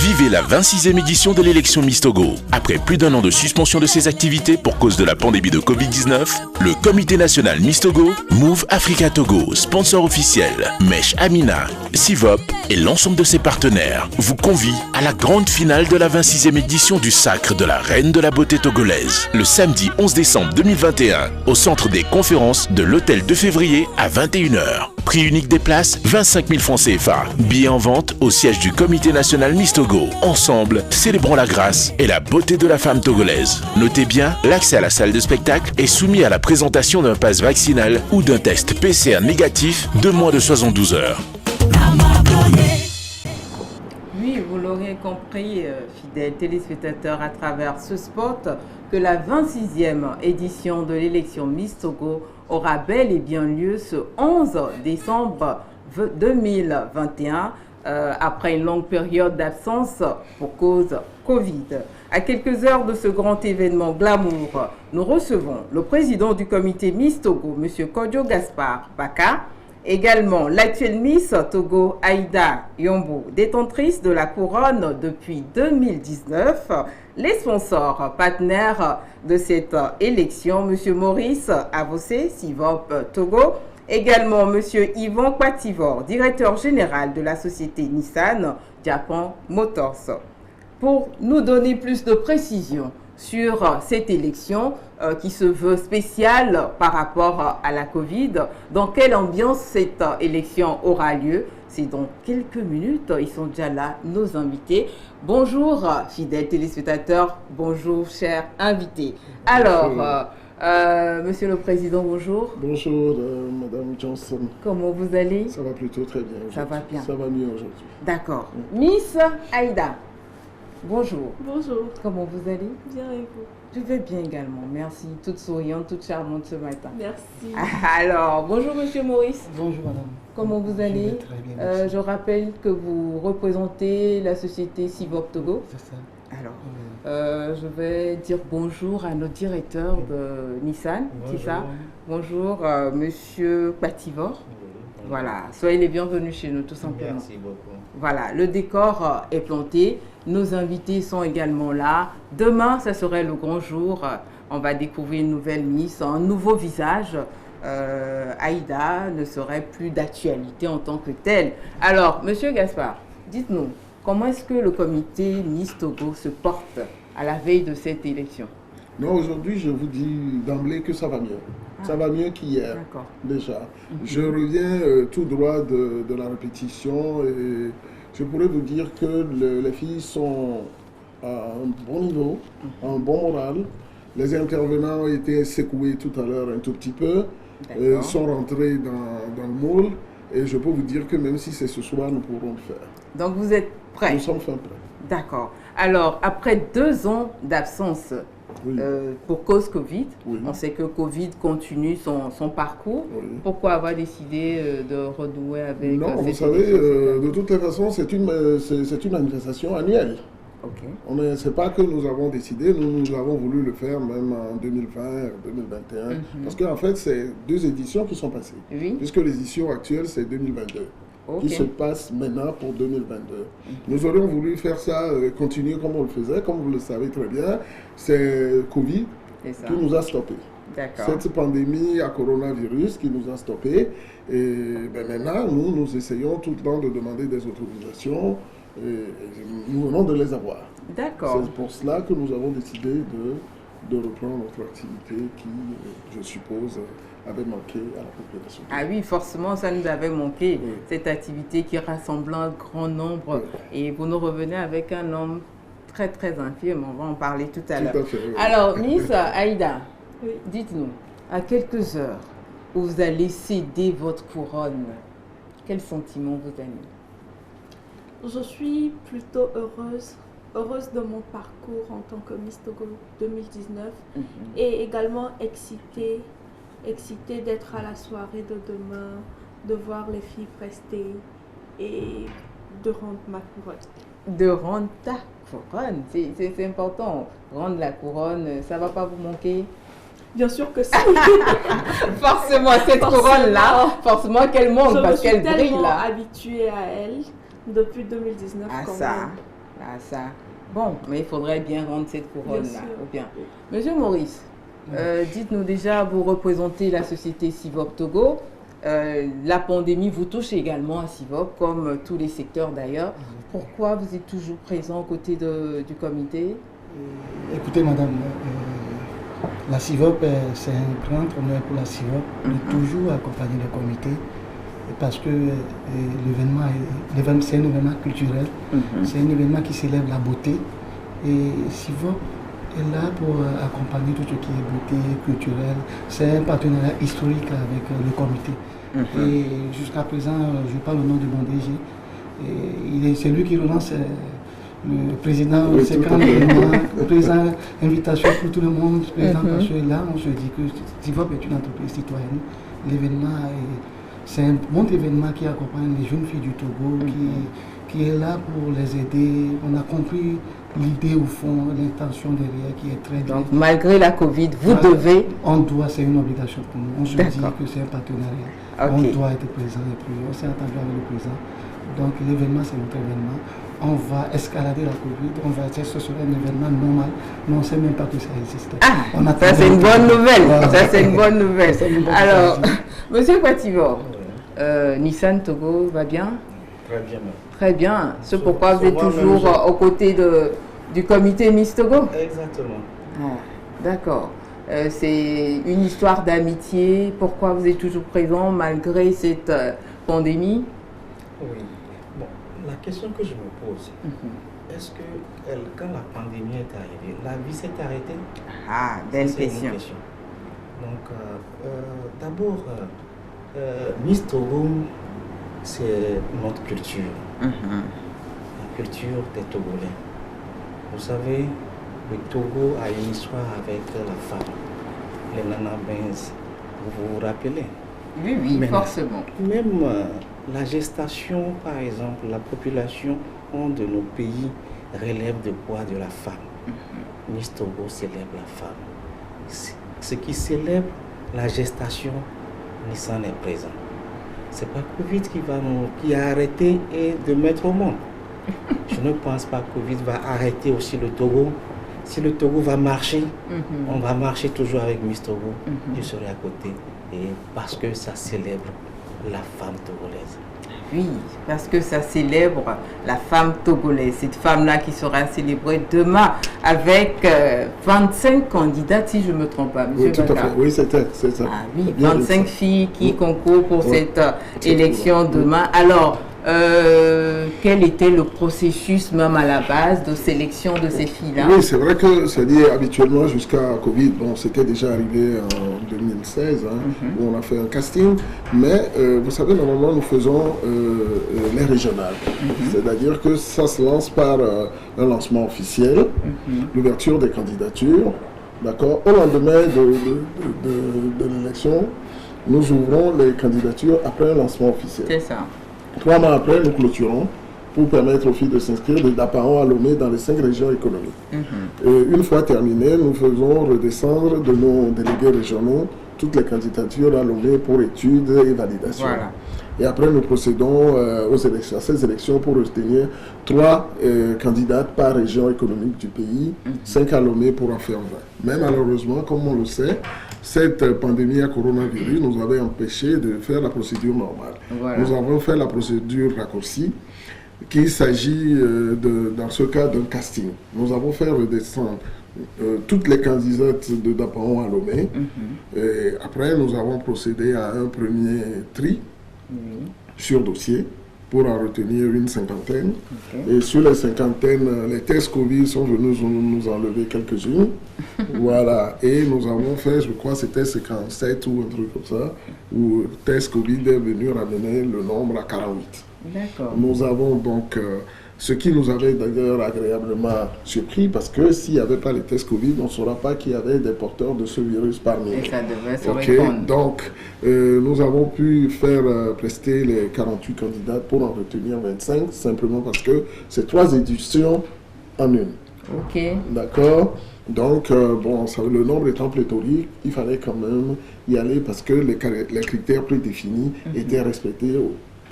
Vivez la 26e édition de l'élection Miss Togo. Après plus d'un an de suspension de ses activités pour cause de la pandémie de Covid-19, le Comité national Miss Togo, Move Africa Togo, sponsor officiel, Mèche Amina, Sivop et l'ensemble de ses partenaires vous convient à la grande finale de la 26e édition du Sacre de la Reine de la Beauté togolaise, le samedi 11 décembre 2021, au centre des conférences de l'Hôtel de Février à 21h. Prix unique des places, 25 000 francs CFA. Billets en vente au siège du Comité national Miss Togo. Ensemble, célébrons la grâce et la beauté de la femme togolaise. Notez bien, l'accès à la salle de spectacle est soumis à la présentation d'un pass vaccinal ou d'un test PCR négatif de moins de 72 heures. Oui, vous l'aurez compris, fidèles téléspectateurs, à travers ce spot, que la 26e édition de l'élection Miss Togo aura bel et bien lieu ce 11 décembre 2021, après une longue période d'absence pour cause Covid. À quelques heures de ce grand événement glamour, nous recevons le président du comité Miss Togo, M. Kodjo Gaspard Baka, également l'actuelle Miss Togo Aïda Yombo, détentrice de la couronne depuis 2019, les sponsors partenaires de cette élection, M. Maurice Avossé, Sivop Togo, également M. Yvan Pativor, directeur général de la société Nissan Japan Motors. Pour nous donner plus de précisions sur cette élection qui se veut spéciale par rapport à la Covid, dans quelle ambiance cette élection aura lieu, c'est dans quelques minutes. Ils sont déjà là, nos invités. Bonjour, fidèles téléspectateurs. Bonjour, chers invités. Alors, Monsieur le Président, bonjour. Bonjour, Madame Johnson. Comment vous allez? Ça va plutôt très bien. Ça va bien. Ça va mieux aujourd'hui. D'accord. Miss Aïda, bonjour. Bonjour. Comment vous allez? Bien et vous? Je vais bien également, merci. Toute souriante, toute charmante ce matin. Merci. Alors, bonjour Monsieur Maurice. Bonjour madame. Comment vous allez? Je vais très bien, merci. Je rappelle que vous représentez la société Sivop Togo. C'est ça. Alors, je vais dire bonjour à notre directeur de Nissan, c'est ça? Bonjour Monsieur Pativor. Voilà, soyez les bienvenus chez nous tout simplement. Merci beaucoup. Voilà, le décor est planté, nos invités sont également là. Demain, ça serait le grand jour. On va découvrir une nouvelle Miss, un nouveau visage. Aïda ne serait plus d'actualité en tant que telle. Alors, Monsieur Gaspard, dites-nous, comment est-ce que le comité Miss Togo se porte à la veille de cette élection? Non, aujourd'hui, je vous dis d'emblée que ça va mieux. Ça va mieux qu'hier, déjà. Je reviens tout droit de la répétition et je pourrais vous dire que les filles sont à un bon niveau, à un bon moral. Les intervenants ont été secoués tout à l'heure un tout petit peu, sont rentrés dans le moule et je peux vous dire que même si c'est ce soir, nous pourrons le faire. Donc vous êtes prêts? Nous sommes fin prêts. D'accord. Alors, après 2 ans d'absence, oui. Pour cause Covid, oui. On sait que Covid continue son parcours. Oui. Pourquoi avoir décidé de renouer avec... Non, vous savez, de toutes les façons, c'est une manifestation annuelle. Okay. Ce n'est pas que nous avons décidé, nous avons voulu le faire même en 2020, 2021, parce qu'en fait, c'est 2 éditions qui sont passées, oui. Puisque l'édition actuelle, c'est 2022. Okay. Qui se passe maintenant pour 2022. Nous aurions voulu faire ça, continuer comme on le faisait, comme vous le savez très bien. C'est Covid qui nous a stoppés. Cette pandémie à coronavirus qui nous a stoppés. Et maintenant, nous essayons tout le temps de demander des autorisations et nous venons de les avoir. D'accord. C'est pour cela que nous avons décidé de reprendre notre activité qui, je suppose, avait manqué à la population. Ah oui, forcément, ça nous avait manqué, oui. Cette activité qui rassemble un grand nombre. Oui. Et vous nous revenez avec un nombre très, très infime. On va en parler tout à l'heure. Oui. Alors, Miss Aïda, oui. Dites-nous, à quelques heures où vous allez céder votre couronne, quel sentiment vous anime? Je suis plutôt heureuse de mon parcours en tant que Miss Togo 2019 et également excitée d'être à la soirée de demain, de voir les filles prester et de rendre ma couronne. De rendre ta couronne, c'est important. Rendre la couronne, ça ne va pas vous manquer? Bien sûr que si. Forcément, cette couronne-là, forcément qu'elle manque parce qu'elle brille là. Je me suis tellement habituée à elle depuis 2019 ah, quand ça. même. Ah, ça. Bon, mais il faudrait bien rendre cette couronne-là. Bien. Monsieur Maurice, dites-nous déjà, vous représentez la société Civop Togo. La pandémie vous touche également à Civop, comme tous les secteurs d'ailleurs. Pourquoi vous êtes toujours présent aux côtés du comité? Écoutez, madame, la Civop, c'est un grand honneur pour la Civop de toujours accompagner le comité, parce que l'événement, c'est un événement culturel, c'est un événement qui célèbre la beauté, et Civop est là pour accompagner tout ce qui est beauté culturelle. C'est un partenariat historique avec le comité. Et jusqu'à présent, je parle au nom de mon DG, c'est lui qui relance le président, c'est quand même le président, invitation pour tout le monde, président, parce que là, on se dit que Civop est une entreprise citoyenne. L'événement, c'est un bon événement qui accompagne les jeunes filles du Togo, qui est là pour les aider. On a compris l'idée au fond, l'intention derrière qui est très bien. Donc, malgré la Covid, vous devez... On doit, c'est une obligation pour nous. On se dit que c'est un partenariat. On doit être présent. Et puis, on s'est entendu avec le président. Donc, l'événement, c'est notre événement. On va escalader la Covid, on va dire que ce sera un événement normal, mais on ne sait même pas que ça existe. Ça c'est une bonne nouvelle. Voilà. Ça c'est une bonne nouvelle. Alors, Monsieur Kwativor, Nissan Togo va bien? Très bien. Très bien. C'est pourquoi vous êtes toujours aux côtés du comité Miss Togo? Exactement. D'accord. C'est une histoire d'amitié. Pourquoi vous êtes toujours présent malgré cette pandémie? Oui. Bon, la question que je me pose, est-ce que quand la pandémie est arrivée, la vie s'est arrêtée? Ah, belle question. Donc, d'abord, Miss Togo, c'est notre culture. La culture des Togolais. Vous savez, le Togo a une histoire avec la femme, les Nanabins. Vous vous rappelez? Oui, oui, mais forcément. Même la gestation, par exemple, la population de nos pays relève de quoi? De la femme. Miss Togo célèbre la femme. Ce qui célèbre la gestation, Nissan est présent. C'est pas Covid qui a arrêté et de mettre au monde. Je ne pense pas que Covid va arrêter aussi le Togo. Si le Togo va marcher, on va marcher toujours avec Miss Togo. Je serai à côté. Et parce que ça célèbre la femme togolaise. Oui, parce que ça célèbre la femme togolaise. Cette femme-là qui sera célébrée demain avec 25 candidates, si je ne me trompe pas. Oui, tout à fait. Oui, c'est ça. Ah oui, 25 filles qui concourent pour cette élection demain. Alors, quel était le processus même à la base de sélection de ces filles-là? Oui, c'est vrai que c'est-à-dire habituellement jusqu'à Covid, bon, c'était déjà arrivé en 2016, où on a fait un casting, mais vous savez, normalement nous faisons les régionales, c'est-à-dire que ça se lance par un lancement officiel, l'ouverture des candidatures, d'accord, au lendemain de l'élection, nous ouvrons les candidatures après un lancement officiel. C'est ça. 3 mois après, nous clôturons pour permettre aux filles de s'inscrire de Dapaon à Lomé dans les 5 régions économiques. Une fois terminé, nous faisons redescendre de nos délégués régionaux toutes les candidatures à Lomé pour études et validation. Voilà. Et après, nous procédons aux élections, à ces élections pour retenir 3 candidates par région économique du pays, 5 à Lomé pour en faire 20. Mais malheureusement, comme on le sait, cette pandémie à coronavirus nous avait empêché de faire la procédure normale. Voilà. Nous avons fait la procédure raccourcie, qu'il s'agit dans ce cas d'un casting. Nous avons fait redescendre toutes les candidates de Dapaon à Lomé. Et après, nous avons procédé à un premier tri sur dossier pour en retenir une cinquantaine. Et sur les cinquantaines, les tests Covid sont venus nous enlever quelques-unes. Voilà. Et nous avons fait, je crois, c'était 57 ou un truc comme ça, où le test Covid est venu ramener le nombre à 48. D'accord. Nous avons donc, ce qui nous avait d'ailleurs agréablement surpris, parce que s'il n'y avait pas les tests Covid, on ne saura pas qu'il y avait des porteurs de ce virus parmi nous. Et ça devait se répondre. Donc, nous avons pu faire prester les 48 candidats pour en retenir 25, simplement parce que c'est 3 éditions en une. Ok. D'accord. Donc, bon, le nombre étant pléthorique, il fallait quand même y aller parce que les critères prédéfinis étaient respectés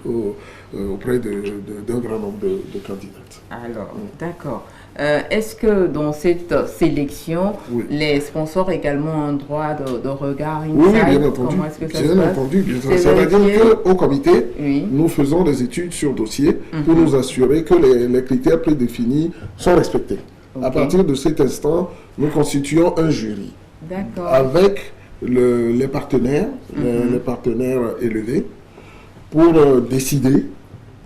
auprès d'un grand nombre de candidates. Alors, d'accord. Est-ce que dans cette sélection, les sponsors également ont un droit de regard inside? Oui, bien entendu. Comment est-ce que ça se Bien passe? entendu, bien sûr. C'est-à-dire qu'au comité, nous faisons des études sur dossier pour nous assurer que les critères prédéfinis sont respectés. À partir de cet instant, nous constituons un jury avec les partenaires, les partenaires élevés, pour décider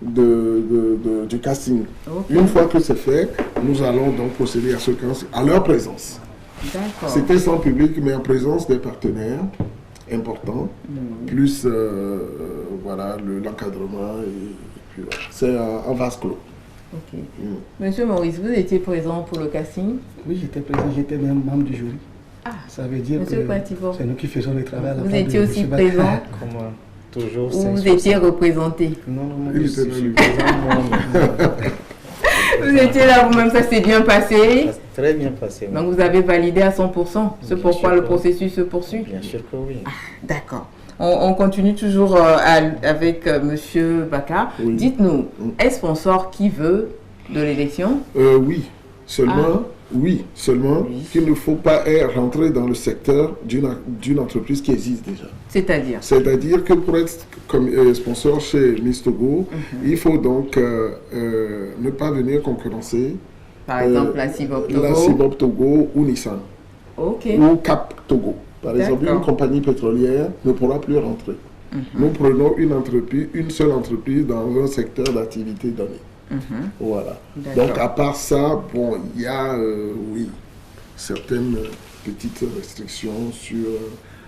du casting. Une fois que c'est fait, nous allons donc procéder à leur présence. C'était sans public, mais en présence des partenaires importants, plus l'encadrement. C'est en vase clos. Monsieur Maurice, vous étiez présent pour le casting? Oui, j'étais présent, j'étais même membre du jury. Ça veut dire que c'est nous qui faisons le travail. Vous étiez aussi présent? Comment? Toujours. Ou vous étiez représenté? Non, je suis présent moi. Vous étiez là vous-même, ça s'est bien passé? Très bien passé. Donc vous avez validé à 100%, c'est pourquoi le processus se poursuit? Bien sûr que oui. D'accord. On continue toujours avec Monsieur Baka. Dites-nous, est-ce sponsor qui veut de l'élection? Oui, seulement qu'il ne faut pas rentrer dans le secteur d'une entreprise qui existe déjà. C'est-à-dire que pour être sponsor chez Miss Togo, il faut donc ne pas venir concurrencer par exemple la Cibop Togo ou Nissan ou Cap Togo. Par exemple, une compagnie pétrolière ne pourra plus rentrer. Nous prenons une seule entreprise dans un secteur d'activité donné. Voilà. Donc à part ça, il y a certaines petites restrictions sur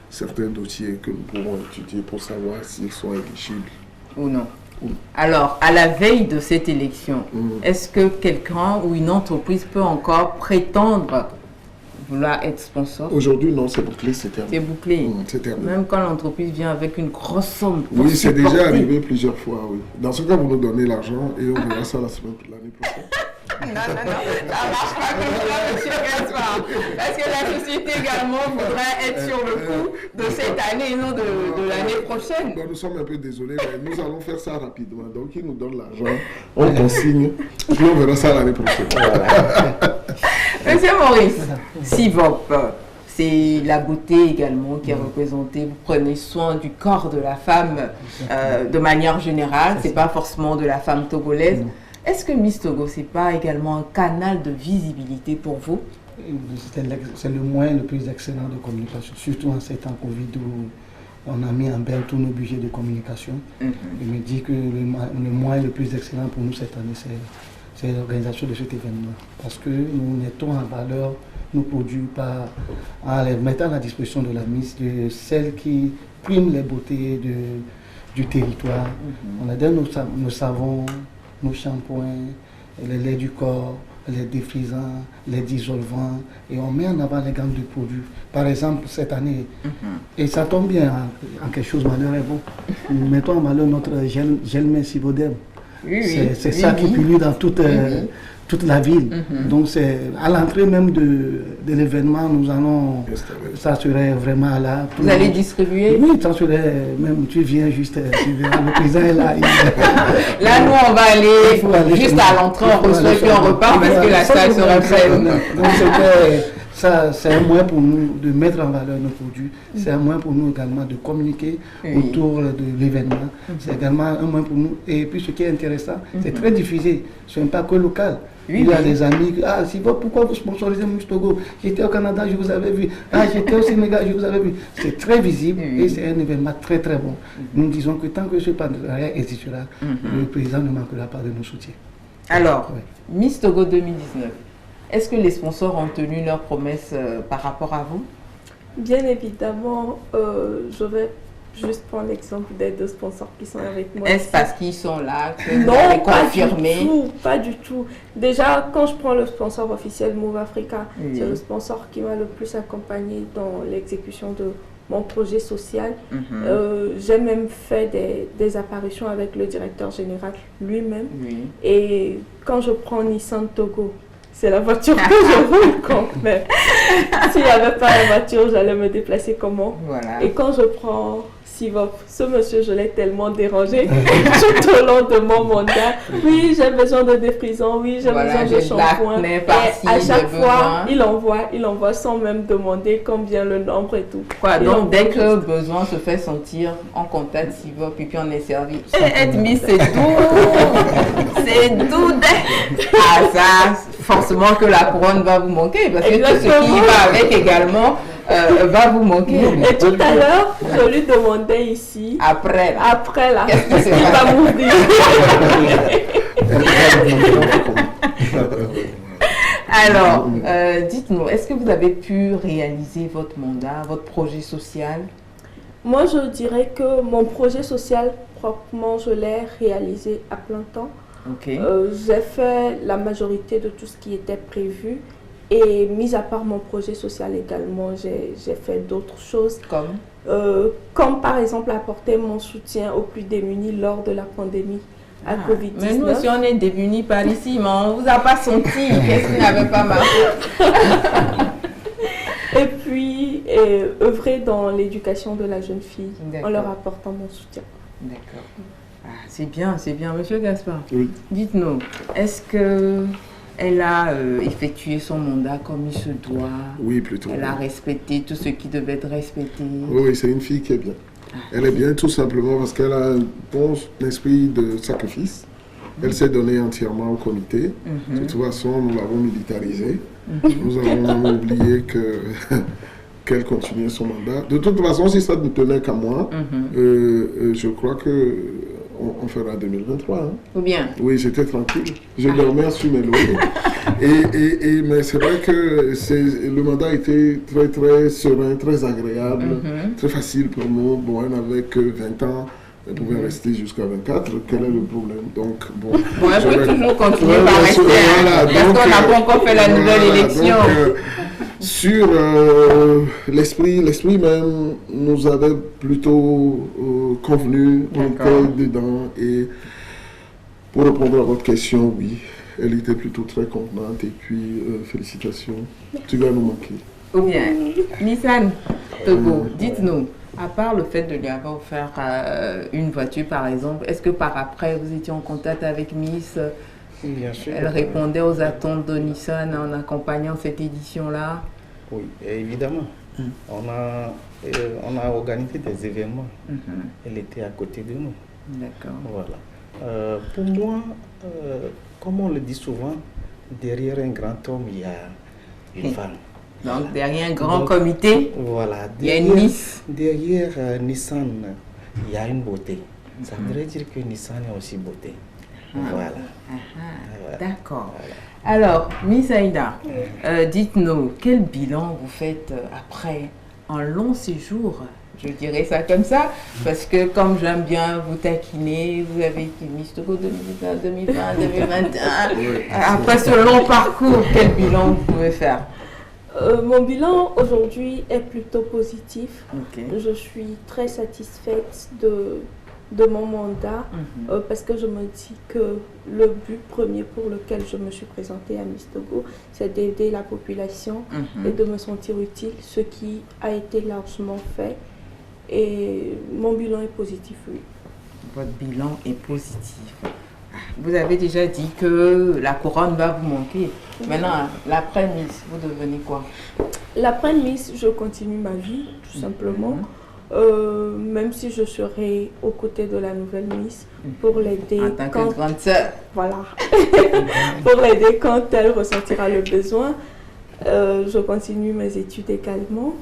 certains dossiers que nous pourrons étudier pour savoir s'ils sont éligibles ou non. Alors, à la veille de cette élection, est-ce que quelqu'un ou une entreprise peut encore prétendre vouloir être sponsor? Aujourd'hui, non, c'est bouclé, c'est terminé. C'est bouclé. C'est terminé. Même quand l'entreprise vient avec une grosse somme. Oui, c'est déjà arrivé plusieurs fois, oui. Dans ce cas, vous nous donnez l'argent et on verra ça l'année prochaine. Non, ça marche pas comme ça, monsieur Gaspard. Parce que la société également voudrait être sur le coup de cette année et non de l'année prochaine. Nous sommes un peu désolés, mais nous allons faire ça rapidement. Donc, ils nous donnent l'argent, on consigne, puis on verra ça l'année prochaine. Monsieur Maurice, Cibop, c'est la beauté également qui est représentée. Vous prenez soin du corps de la femme de manière générale, c'est pas forcément de la femme togolaise. Est-ce que Miss Togo, c'est pas également un canal de visibilité pour vous? C'est le moyen le plus excellent de communication, surtout en ces temps Covid où on a mis en berne tous nos budgets de communication. Je me dis que le moyen le plus excellent pour nous cette année, c'est l'organisation de cet événement. Parce que nous mettons en valeur nos produits en les mettant à la disposition de la Miss, de celles qui priment les beautés du territoire. On a donné nos savons, nos shampoings, les laits du corps, les défrisants, les dissolvants, et on met en avant les gammes de produits. Par exemple, cette année, et ça tombe bien en quelque chose de malheur est bon, nous mettons en valeur notre gel main Sibodem. C'est ça qui pullule dans toute la ville. Donc c'est à l'entrée même de l'événement, nous allons, ça serait vraiment là. Vous allez distribuer? Oui, ça serait même, tu viens juste, tu verras, le président est là. Là, nous, on va aller juste à l'entrée, on reçoit et puis on repart parce que la salle sera pleine. Donc ça, c'est un moyen pour nous de mettre en valeur nos produits. C'est un moyen pour nous également de communiquer autour de l'événement. C'est également un moyen pour nous. Et puis ce qui est intéressant, c'est très diffusé. Ce n'est pas que local. Il y a des amis qui disent pourquoi vous sponsorisez Miss Togo? J'étais au Canada, je vous avais vu. J'étais au Sénégal, je vous avais vu. C'est très visible et c'est un événement très très bon. Nous disons que tant que ce partenariat existera, le président ne manquera pas de nos soutiens. Alors, Miss Togo 2019. Est-ce que les sponsors ont tenu leurs promesses par rapport à vous? Bien évidemment, je vais juste prendre l'exemple des deux sponsors qui sont avec moi. Est-ce parce qu'ils sont là que vous non, avez confirmé? Pas du tout. Déjà, quand je prends le sponsor officiel Move Africa, c'est le sponsor qui m'a le plus accompagné dans l'exécution de mon projet social. J'ai même fait des apparitions avec le directeur général lui-même. Et quand je prends Nissan Togo, c'est la voiture que je roule quand même. S'il n'y avait pas la voiture, j'allais me déplacer comment? Et quand je prends Sivop. Ce monsieur, je l'ai tellement dérangé tout au long de mon mandat. Oui, j'ai besoin de défrisant, oui, j'ai besoin de shampoing. Et à chaque fois, il envoie sans même demander combien le nombre et tout. Quoi, donc dès que le besoin se fait sentir, on contacte Sivop et puis on est servi. Être mis, c'est doux. C'est doux. Ah ça, forcément que la couronne va vous manquer parce que tout ce qui va avec également va vous manquer. Et tout à l'heure, je lui demandais ici. Après là. Qu'est-ce qu'il va m'ouvrir? Alors, dites-nous, est-ce que vous avez pu réaliser votre mandat, votre projet social? Moi, je dirais que mon projet social, proprement, je l'ai réalisé à plein temps. Okay. J'ai fait la majorité de tout ce qui était prévu. Et mis à part mon projet social également, j'ai fait d'autres choses. Comme par exemple apporter mon soutien aux plus démunis lors de la pandémie à Covid-19. Mais nous aussi on est démunis par ici, mais on ne vous a pas senti. Qu'est-ce qui n'avait pas marché? Et puis œuvrer dans l'éducation de la jeune fille en leur apportant mon soutien. D'accord. Ah, c'est bien. Monsieur Gaspard, oui. Dites-nous, est-ce que elle a effectué son mandat comme il se doit? Oui, plutôt. Elle a respecté tout ce qui devait être respecté? Oui, c'est une fille qui est bien. Elle est bien tout simplement parce qu'elle a un bon esprit de sacrifice. Elle s'est donnée entièrement au comité. De toute façon, nous l'avons militarisée. Nous avons oublié qu'elle continuait son mandat. De toute façon, si ça ne tenait qu'à moi, je crois que on fera 2023. Hein. Ou bien? Oui, j'étais tranquille. Je dormais sur mes lauriers. Mais c'est vrai que le mandat était très, très serein, très agréable, très facile pour nous. Bon, elle n'avait que 20 ans. Elle pouvait rester jusqu'à 24. Quel est le problème? Donc, bon. Elle peut toujours continuer par rester. Parce qu'on n'a pas encore fait la nouvelle élection. Donc, sur l'esprit même nous avait plutôt convenu, on était dedans. Et pour répondre à votre question, oui, elle était plutôt très contenante. Et puis, félicitations, tu vas nous manquer. Ou bien, Nissan Togo, dites-nous, à part le fait de lui avoir offert une voiture par exemple, est-ce que par après vous étiez en contact avec Miss? Bien sûr. Elle répondait aux attentes de Nissan en accompagnant cette édition-là? Oui, évidemment. On a organisé des événements. Elle était à côté de nous. D'accord. Voilà. Pour moi, comme on le dit souvent, derrière un grand homme, il y a une femme. Donc derrière un grand comité, voilà, il y a une Miss. Derrière Nissan, il y a une beauté. Ça voudrait dire que Nissan est aussi beauté. Voilà. D'accord. Voilà. Alors, Miss Aïda, dites-nous, quel bilan vous faites après un long séjour? Je dirais ça comme ça, parce que comme j'aime bien vous taquiner, vous avez été Miss Togo 2020, 2021. Après ce long parcours, quel bilan vous pouvez faire? Mon bilan aujourd'hui est plutôt positif. Okay. Je suis très satisfaite de mon mandat parce que je me dis que le but premier pour lequel je me suis présentée à Miss Togo, c'est d'aider la population et de me sentir utile, ce qui a été largement fait. Et mon bilan est positif, oui. Votre bilan est positif. Vous avez déjà dit que la couronne va vous manquer. Maintenant, l'après-Miss, vous devenez quoi? L'après-Miss, je continue ma vie, tout simplement. Même si je serai aux côtés de la nouvelle Miss pour l'aider. En tant que grande sœur. Voilà. Pour l'aider quand elle ressentira le besoin. Je continue mes études également.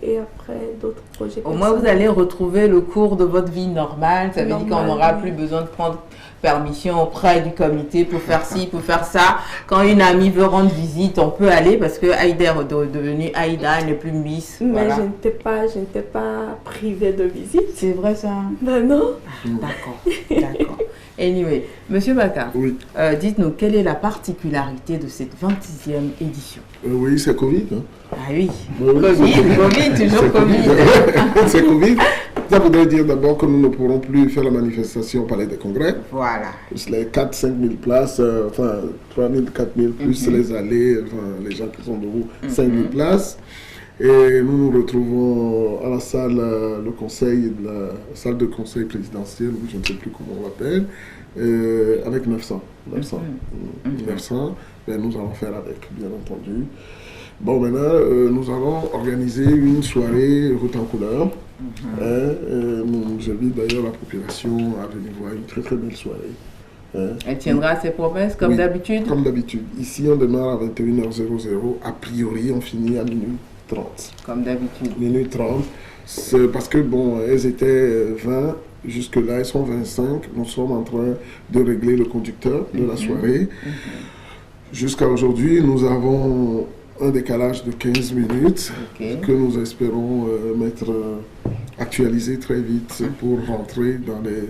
Et après d'autres projets. Au moins, vous allez retrouver le cours de votre vie normale. Ça veut dire qu'on n'aura plus besoin de prendre permission auprès du comité pour faire ci, pour faire ça. Quand une amie veut rendre visite, on peut aller parce que Aïda est devenue Aïda, elle n'est plus Miss. Mais voilà. je n'étais pas privée de visite. C'est vrai ça? Ben non. D'accord. Anyway, Monsieur Baka, oui. Dites-nous, quelle est la particularité de cette 26e édition? Oui, c'est Covid. Hein. Ah oui, oui Covid, toujours Covid. C'est Covid. Ça voudrait dire d'abord que nous ne pourrons plus faire la manifestation au Palais des Congrès. Voilà. Les 4 000 5 000 places, 3 000, 4 000, plus les allées, les gens qui sont debout, 5 000 places. Et nous nous retrouvons à la salle, la salle de conseil présidentiel, ou je ne sais plus comment on l'appelle, avec 900. 900. Ben, nous allons faire avec, bien entendu. Bon, maintenant, nous allons organiser une soirée route en couleur. J'invite d'ailleurs la population à venir voir une très très belle soirée. Elle tiendra ses promesses comme d'habitude? Comme d'habitude. Ici, on démarre à 21h00. A priori, on finit à minuit 30. Comme d'habitude. Minuit 30. C'est parce que, bon, elles étaient 20. Jusque-là, elles sont 25. Nous sommes en train de régler le conducteur de la soirée. Jusqu'à aujourd'hui, nous avons un décalage de 15 minutes que nous espérons actualiser très vite pour rentrer dans les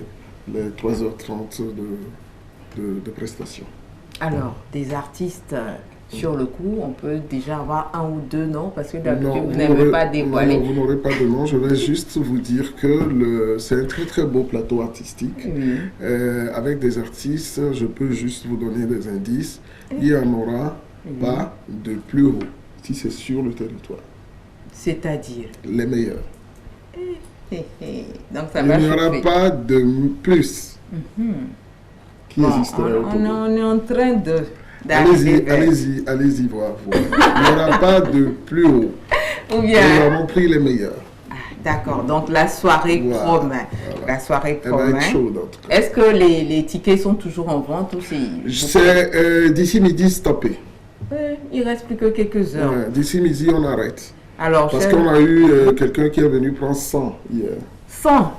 3h30 de prestations. Alors, des artistes sur le coup, on peut déjà avoir un ou deux noms parce que d'habitude vous n'aimez pas dévoiler. Non, vous n'aurez pas de nom. Je vais juste vous dire que c'est un très très beau plateau artistique avec des artistes. Je peux juste vous donner des indices. Il n'y en aura pas de plus haut si c'est sur le territoire. C'est-à-dire les meilleurs. Donc ça il n'y aura pas de plus qui existerait au Togo. On est en train de... Allez-y voir. Il n'y aura pas de plus haut. Ou bien... Nous avons pris les meilleurs. D'accord, donc la soirée promet. Voilà. La soirée promet. Elle va être chaude, en tout cas. Est-ce que les tickets sont toujours en vente ou c'est d'ici midi stoppé. Il reste plus que quelques heures. D'ici midi, on arrête. Alors, parce qu'on a eu quelqu'un qui est venu prendre 100 hier. 100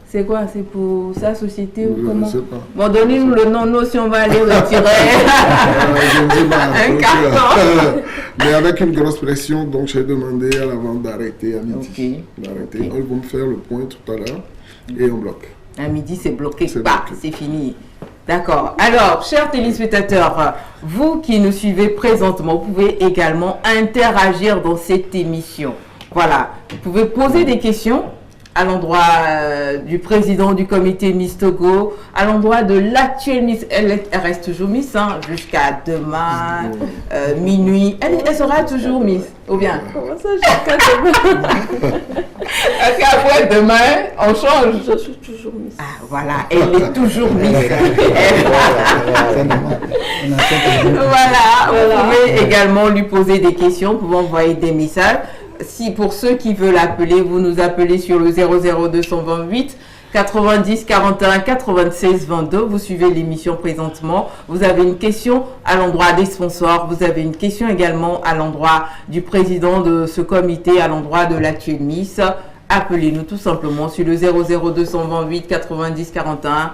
C'est quoi? C'est pour sa société ou comment? Je ne sais pas. Bon, donnez-nous le nom, nous, si on va aller retirer je ne sais pas. Un carton. Mais avec une grosse pression, donc j'ai demandé à la vente d'arrêter à midi. D'arrêter. Ils vont me faire le point tout à l'heure et on bloque. À midi, c'est bloqué. C'est fini. D'accord. Alors, chers téléspectateurs, vous qui nous suivez présentement, vous pouvez également interagir dans cette émission. Voilà. Vous pouvez poser des questions à l'endroit du président du comité Miss Togo, à l'endroit de l'actuelle Miss. Elle reste toujours Miss jusqu'à demain, minuit. Elle sera toujours Miss. Ou bien? Comment ça, jusqu'à demain? Parce qu'après demain, on change. Je suis toujours Miss. Ah, voilà, elle est toujours Miss. Voilà, vous pouvez également lui poser des questions, vous pouvez envoyer des messages. Si pour ceux qui veulent appeler, vous nous appelez sur le 00228 90 41 96 22. Vous suivez l'émission présentement. Vous avez une question à l'endroit des sponsors. Vous avez une question également à l'endroit du président de ce comité, à l'endroit de l'actuelle Miss. Appelez-nous tout simplement sur le 00228 90 41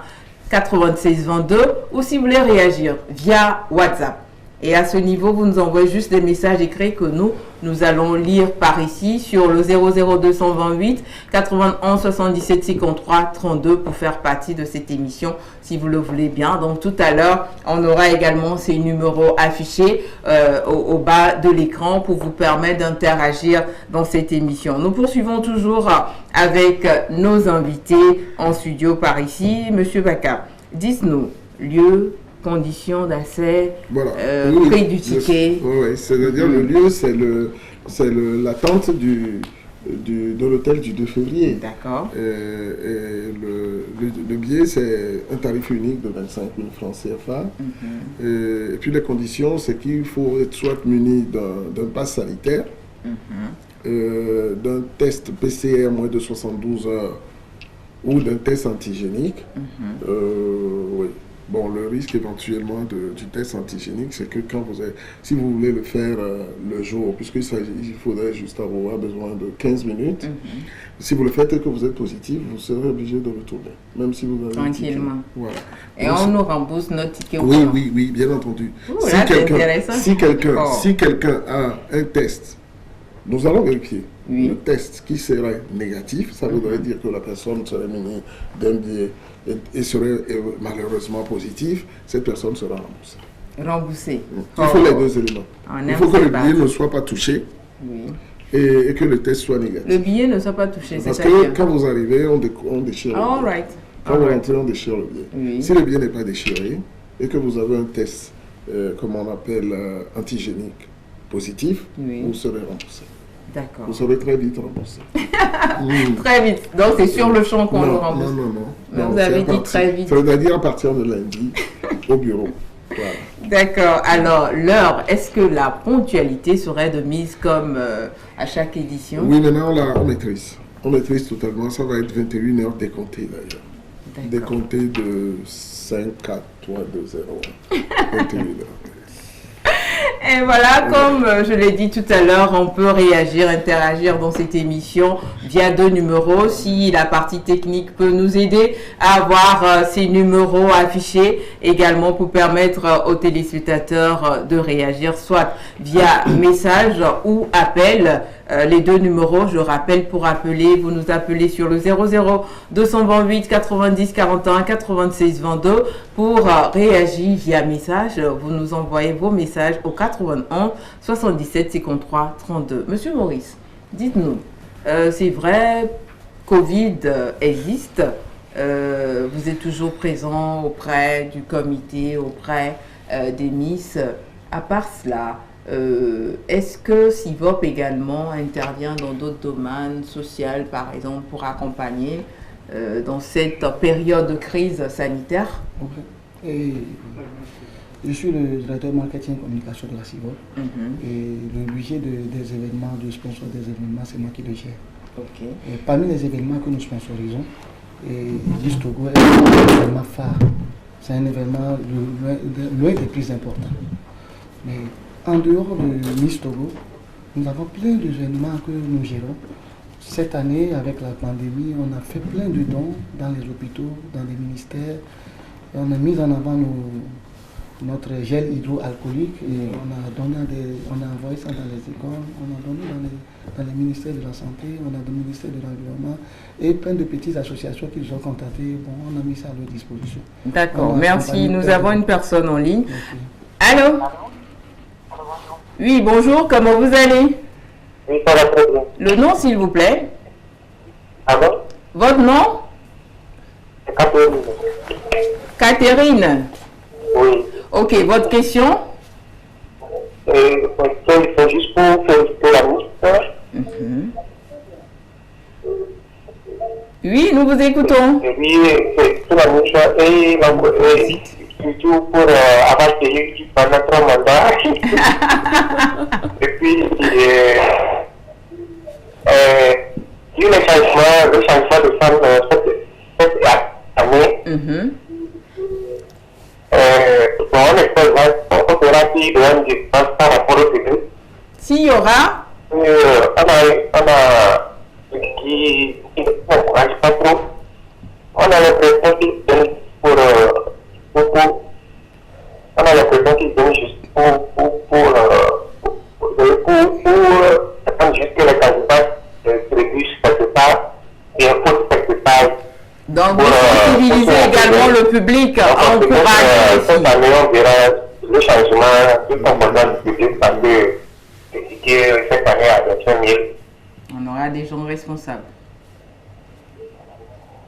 96 22 ou si vous voulez réagir via WhatsApp. Et à ce niveau, vous nous envoyez juste des messages écrits que nous allons lire par ici sur le 00228 91 77 53 32 pour faire partie de cette émission si vous le voulez bien. Donc tout à l'heure, on aura également ces numéros affichés au bas de l'écran pour vous permettre d'interagir dans cette émission. Nous poursuivons toujours avec nos invités en studio par ici. Monsieur Baka, dites-nous, lieu, conditions d'accès, prix du ticket. Oui, c'est-à-dire le lieu, c'est l'attente de l'hôtel du 2 février. D'accord. Le billet, c'est un tarif unique de 25 000 francs CFA. Et puis les conditions, c'est qu'il faut être soit muni d'un pass sanitaire, d'un test PCR moins de 72 heures ou d'un test antigénique. Oui. Bon, le risque éventuellement du test antigénique, c'est que si vous voulez le faire le jour, puisqu'il faudrait juste avoir besoin de 15 minutes, si vous le faites et que vous êtes positif, vous serez obligé de retourner, même si vous avez tranquillement. Voilà. Et donc, on nous rembourse notre ticket. Oui, bien entendu. Si quelqu'un a un test, nous allons vérifier. Le test qui serait négatif, ça voudrait dire que la personne serait munie d'un billet et serait malheureusement positif, cette personne sera remboursée. Il faut les deux éléments. Il faut que le billet ne soit pas touché et que le test soit négatif. Le billet ne soit pas touché, parce que quand vous arrivez, on déchire le billet. Quand vous rentrez, on déchire le billet. Si le billet n'est pas déchiré et que vous avez un test, comme on appelle, antigénique positif, vous serez remboursé. D'accord. Vous serez très vite remboursé. Très vite. Donc c'est sur le champ qu'on le rembourse. Non. Vous avez dit très vite. C'est-à-dire à partir de lundi au bureau. Voilà. D'accord. Alors, l'heure, est-ce que la ponctualité serait de mise comme à chaque édition? Oui, maintenant, on maîtrise. On maîtrise totalement. Ça va être 21 heures décomptées, d'ailleurs. Décomptées de 5, 4, 3, 2, 0. 21 heures. Et voilà, comme je l'ai dit tout à l'heure, on peut réagir, interagir dans cette émission via 2 numéros. Si la partie technique peut nous aider à avoir ces numéros affichés, également pour permettre aux téléspectateurs de réagir, soit via message ou appel. Les 2 numéros, je rappelle, pour appeler, vous nous appelez sur le 00 228 90 41 96 22. Pour réagir via message, vous nous envoyez vos messages au 91 77 53 32. Monsieur Maurice, dites-nous, c'est vrai, Covid existe, vous êtes toujours présent auprès du comité, auprès des Miss. À part cela, est-ce que CIVOP également intervient dans d'autres domaines sociaux, par exemple, pour accompagner dans cette période de crise sanitaire? Et je suis le directeur marketing et communication de la CIVOP. Et le budget des événements, du sponsor des événements, c'est moi qui le gère. Et parmi les événements que nous sponsorisons, Miss Togo est un événement phare. C'est un événement loin des plus importants. Mais en dehors de Miss Togo, nous avons plein d'événements que nous gérons. Cette année, avec la pandémie, on a fait plein de dons dans les hôpitaux, dans les ministères. Et on a mis en avant notre gel hydroalcoolique et on a envoyé ça dans les écoles, on a donné dans les ministères de la Santé, on a dans le ministère de l'Environnement et plein de petites associations qui nous ont contactés. Bon, on a mis ça à leur disposition. D'accord, merci. Nous avons une personne en ligne. Allô? Oui, bonjour, comment vous allez? Oui, ça va très bien. Le nom, s'il vous plaît? Pardon? Votre nom? Catherine. Catherine? Oui. Ok, votre question? Il faut juste pour féliciter la ministre. Oui, nous vous écoutons. Oui, c'est la ministre et surtout pour avoir payé pendant 3 mandats. Et puis, sur le changement de femme cette année, on espère qu'il y aura une différence par rapport au public. S'il y aura on a qui n'encourage pas trop. On a l'impression qu'ils donnent pour on a l'impression qu'ils donnent juste pour attendre juste que les candidats se réduisent quelque part et imposent quelque part. Donc, vous sensibilisez également le public à encourager. Cette année, on verra le changement du comportement du public parce que cette année à 25 000. On aura des gens responsables.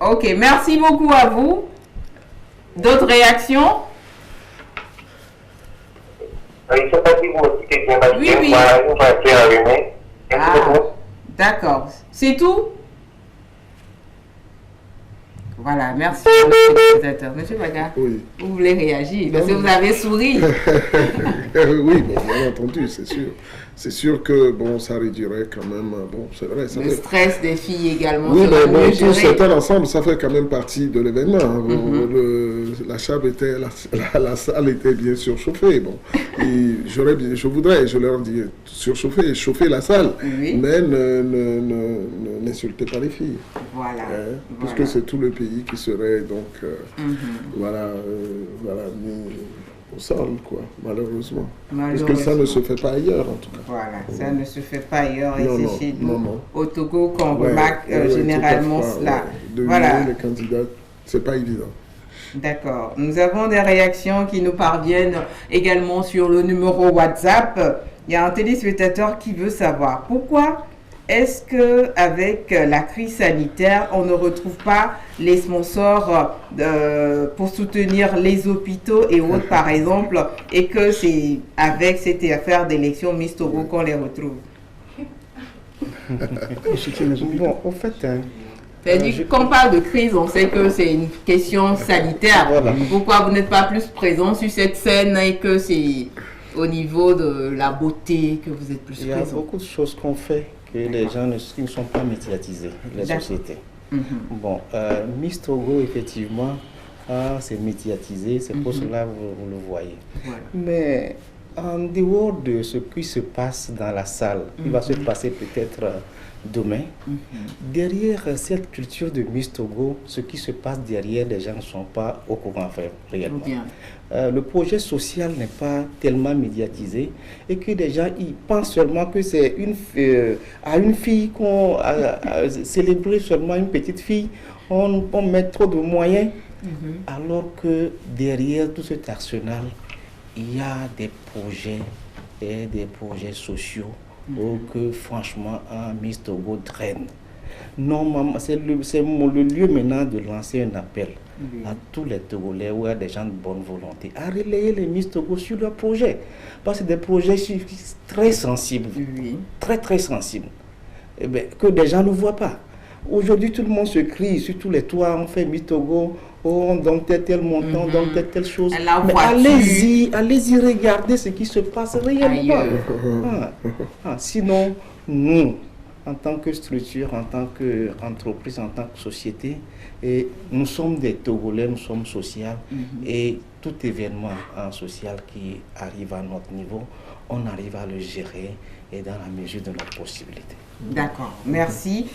Ok, merci beaucoup à vous. D'autres réactions? Je ne sais pas si vous m'expliquez bien parce Oui, que oui. on va appeler à René. D'accord. C'est tout? Voilà, merci monsieur le président. Monsieur Baga, Oui. vous voulez réagir parce que vous avez souri. Oui, bien entendu, c'est sûr. C'est sûr que bon, ça réduirait quand même. Bon, c'est vrai. Ça Le fait... stress des filles également. Oui, mais bon, mieux tout gérer. cet ensemble, ça fait quand même partie de l'événement. La salle était bien surchauffée. Bon, et je leur dis surchauffer, chauffer la salle, Oui. mais n'insultez pas les filles. Voilà. Puisque Voilà. c'est tout le pays qui serait donc voilà mis au sol, quoi, malheureusement. Parce que ça ne se fait pas ailleurs, en tout cas. Voilà, ça ne se fait pas ailleurs et Non, c'est chez nous, non. au Togo, qu'on Ouais, remarque ouais, généralement tout à fait, cela. ouais. Deviner Voilà. les candidats, c'est pas évident. D'accord. Nous avons des réactions qui nous parviennent également sur le numéro WhatsApp. Il y a un téléspectateur qui veut savoir pourquoi est-ce qu'avec la crise sanitaire, on ne retrouve pas les sponsors pour soutenir les hôpitaux et autres, par exemple, et que c'est avec cette affaire d'élection Miss Togo qu'on les retrouve? Bon, au fait... C'est-à-dire, quand on parle de crise, on sait que c'est une question sanitaire. Voilà. Pourquoi vous n'êtes pas plus présent sur cette scène et que c'est au niveau de la beauté que vous êtes plus présent? Il y a beaucoup de choses qu'on fait que les gens ne sont pas médiatisés, les sociétés. Bon, Miss Togo, effectivement, c'est médiatisé, c'est pour cela que vous le voyez. Voilà. Mais en dehors de ce qui se passe dans la salle, il va se passer peut-être demain, derrière cette culture de Miss Togo, ce qui se passe derrière, les gens ne sont pas au courant réellement. Le projet social n'est pas tellement médiatisé et que les gens ils pensent seulement que c'est à une fille qu'on a célébré, seulement une petite fille, on met trop de moyens, alors que derrière tout cet arsenal, il y a des projets et des projets sociaux que franchement Miss Togo draine. Normalement, c'est le lieu maintenant de lancer un appel à tous les Togolais ou à des gens de bonne volonté à relayer les Miss Togo sur leurs projets. Parce que c'est des projets très sensibles, très très sensibles, et bien, que des gens ne voient pas. Aujourd'hui, tout le monde se crie sur tous les toits, on fait Miss Togo, on donne tel montant, on donne telle chose. Mais allez-y regarder ce qui se passe réellement. Sinon, nous, en tant que structure, en tant qu'entreprise, en tant que société, et nous sommes des Togolais, nous sommes sociaux, et tout événement social qui arrive à notre niveau, on arrive à le gérer et dans la mesure de nos possibilités. D'accord, merci.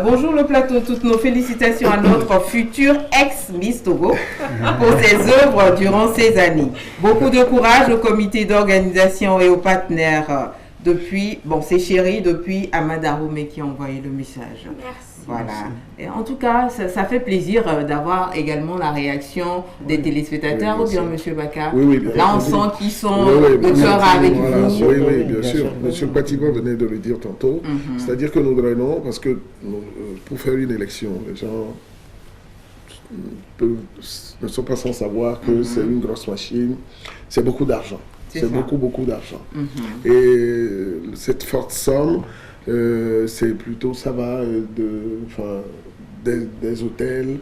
Bonjour le plateau, toutes nos félicitations à notre futur ex-Miss Togo pour ses œuvres durant ces années. Beaucoup de courage au comité d'organisation et aux partenaires depuis, c'est Chéri, depuis Amada Roumé qui a envoyé le message. Merci. Voilà. Et en tout cas, ça fait plaisir d'avoir également la réaction des téléspectateurs, ou bien M. Baka. Là, on sent qu'ils sont de cœur avec vous. Oui, bien sûr. M. Patigo venait de le dire tantôt. C'est-à-dire que nous drainons, parce que pour faire une élection, les gens ne sont pas sans savoir que c'est une grosse machine, c'est beaucoup d'argent. C'est beaucoup d'argent. Et cette forte somme, c'est plutôt, ça va des hôtels,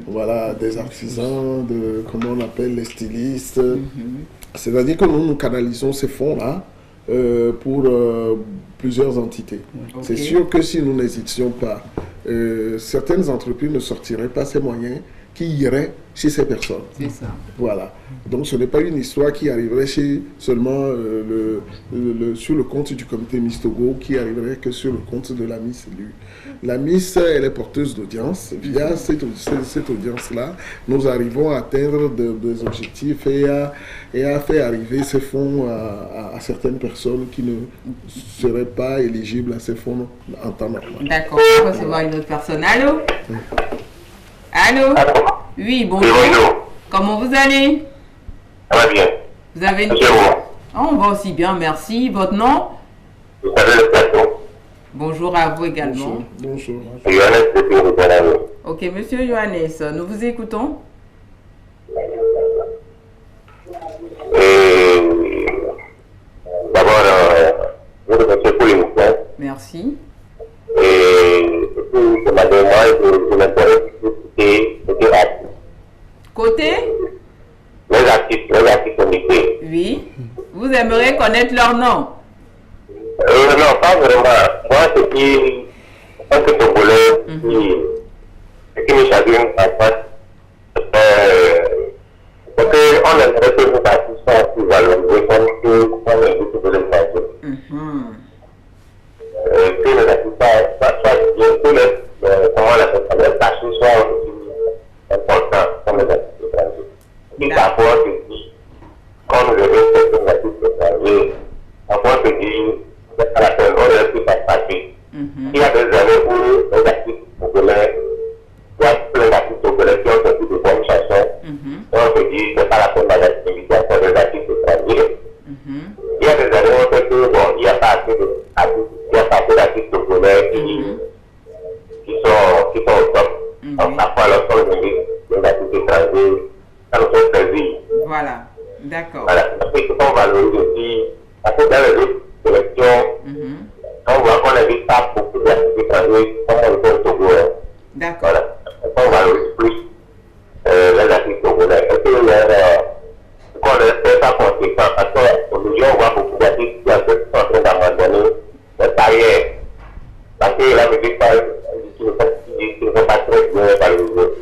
voilà, des artisans, comment on appelle, les stylistes. C'est-à-dire que nous canalisons ces fonds-là pour plusieurs entités. C'est sûr que si nous n'hésitions pas, certaines entreprises ne sortiraient pas ces moyens qui iraient chez ces personnes. C'est ça. Voilà. Donc ce n'est pas une histoire qui arriverait seulement sur le compte du comité Miss Togo, qui arriverait que sur le compte de la Miss élue. La Miss, elle est porteuse d'audience. Via cette audience-là, nous arrivons à atteindre des objectifs et à faire arriver ces fonds à certaines personnes qui ne seraient pas éligibles à ces fonds en temps normal. D'accord. On va recevoir une autre personne. Allô? Allô? Oui, bonjour. Comment vous allez? Ça va bien. Vous avez une... On va aussi bien, merci. Votre nom? Bonjour à vous également. Bonjour. Ok, monsieur Johannes, nous vous écoutons. D'abord, je vous remercie pour l'émission. Merci. Je m'intéresse côté les artistes comités. Oui. Vous aimeriez connaître leur nom? Non, pas vraiment. Moi, ce qui en tant que Togolais, qui me chagrine en face, c'est qu'on aimerait que nos artistes soient plus valorisés comme on est beaucoup de l'étranger. Que les artistes soient bien, que les tâches soient importantes comme les artistes étrangers. Et d'abord, je dis, quand nous respectons les artistes étrangers, d'abord, je dis, à la peine, on est plus passer. Il y a des années où les artistes togolais, il y a plein d'artistes togolais qui ont sorti de bonnes chansons. On se dit, c'est pas la peine d'activité pour les artistes étrangers. Il y a des années où on sait que, bon, il n'y a pas assez d'artistes togolais qui sont au top. Donc, parfois, lorsqu'on invite les artistes étrangers, ça nous fait plaisir. Voilà, d'accord. Voilà, parce qu'il faut qu'on valorise aussi, parce que dans les autres sélections, on voit qu'on n'invite pas beaucoup d'artistes artistes qui sont en train d'abandonner leur carrière. Parce que la musique, ils ne sont pas très bien valorisés.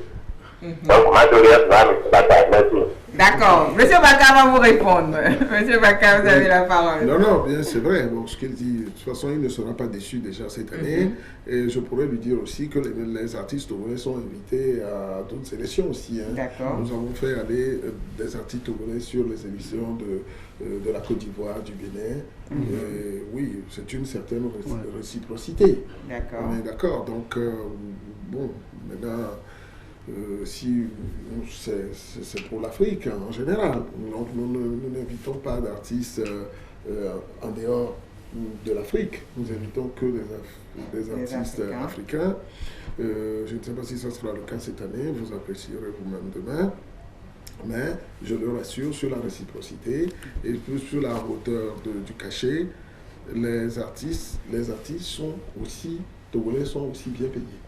Donc, ma doléance va, M. Baka, merci. D'accord. Monsieur Baka va vous répondre. Monsieur Baka, vous avez la parole. Non, bien c'est vrai. Bon, ce qu'il dit, de toute façon, il ne sera pas déçu déjà cette année. Et je pourrais lui dire aussi que les artistes togolais sont invités à d'autres élections aussi. Hein. D'accord. Nous avons fait aller des artistes togolais sur les émissions de la Côte d'Ivoire, du Bénin. Oui, c'est une certaine réciprocité. D'accord. On est d'accord. Donc, bon, maintenant... si c'est pour l'Afrique en général. Donc nous n'invitons pas d'artistes en dehors de l'Afrique. Nous invitons que des artistes africains. Je ne sais pas si ça sera le cas cette année, vous apprécierez vous-même demain. Mais je le rassure sur la réciprocité et plus sur la hauteur du cachet. Les artistes sont aussi, togolais sont aussi bien payés.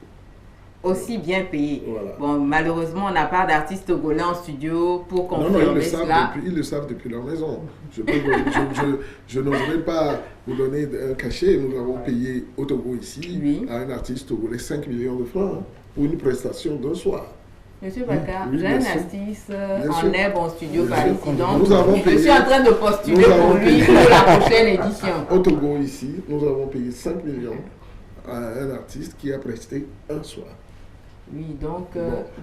Aussi bien payé. Voilà. Bon, malheureusement, on n'a pas d'artistes togolais en studio pour confirmer cela. Ils le savent depuis leur maison. Je n'oserais pas vous donner un cachet. Nous avons payé au Togo ici à un artiste togolais 5 millions de francs pour une prestation d'un soir. Monsieur Baka, j'ai un artiste en herbe en studio par ici. Donc, je suis en train de postuler pour lui pour la prochaine édition. Au Togo ici, nous avons payé 5 millions à un artiste qui a presté un soir. Oui, donc...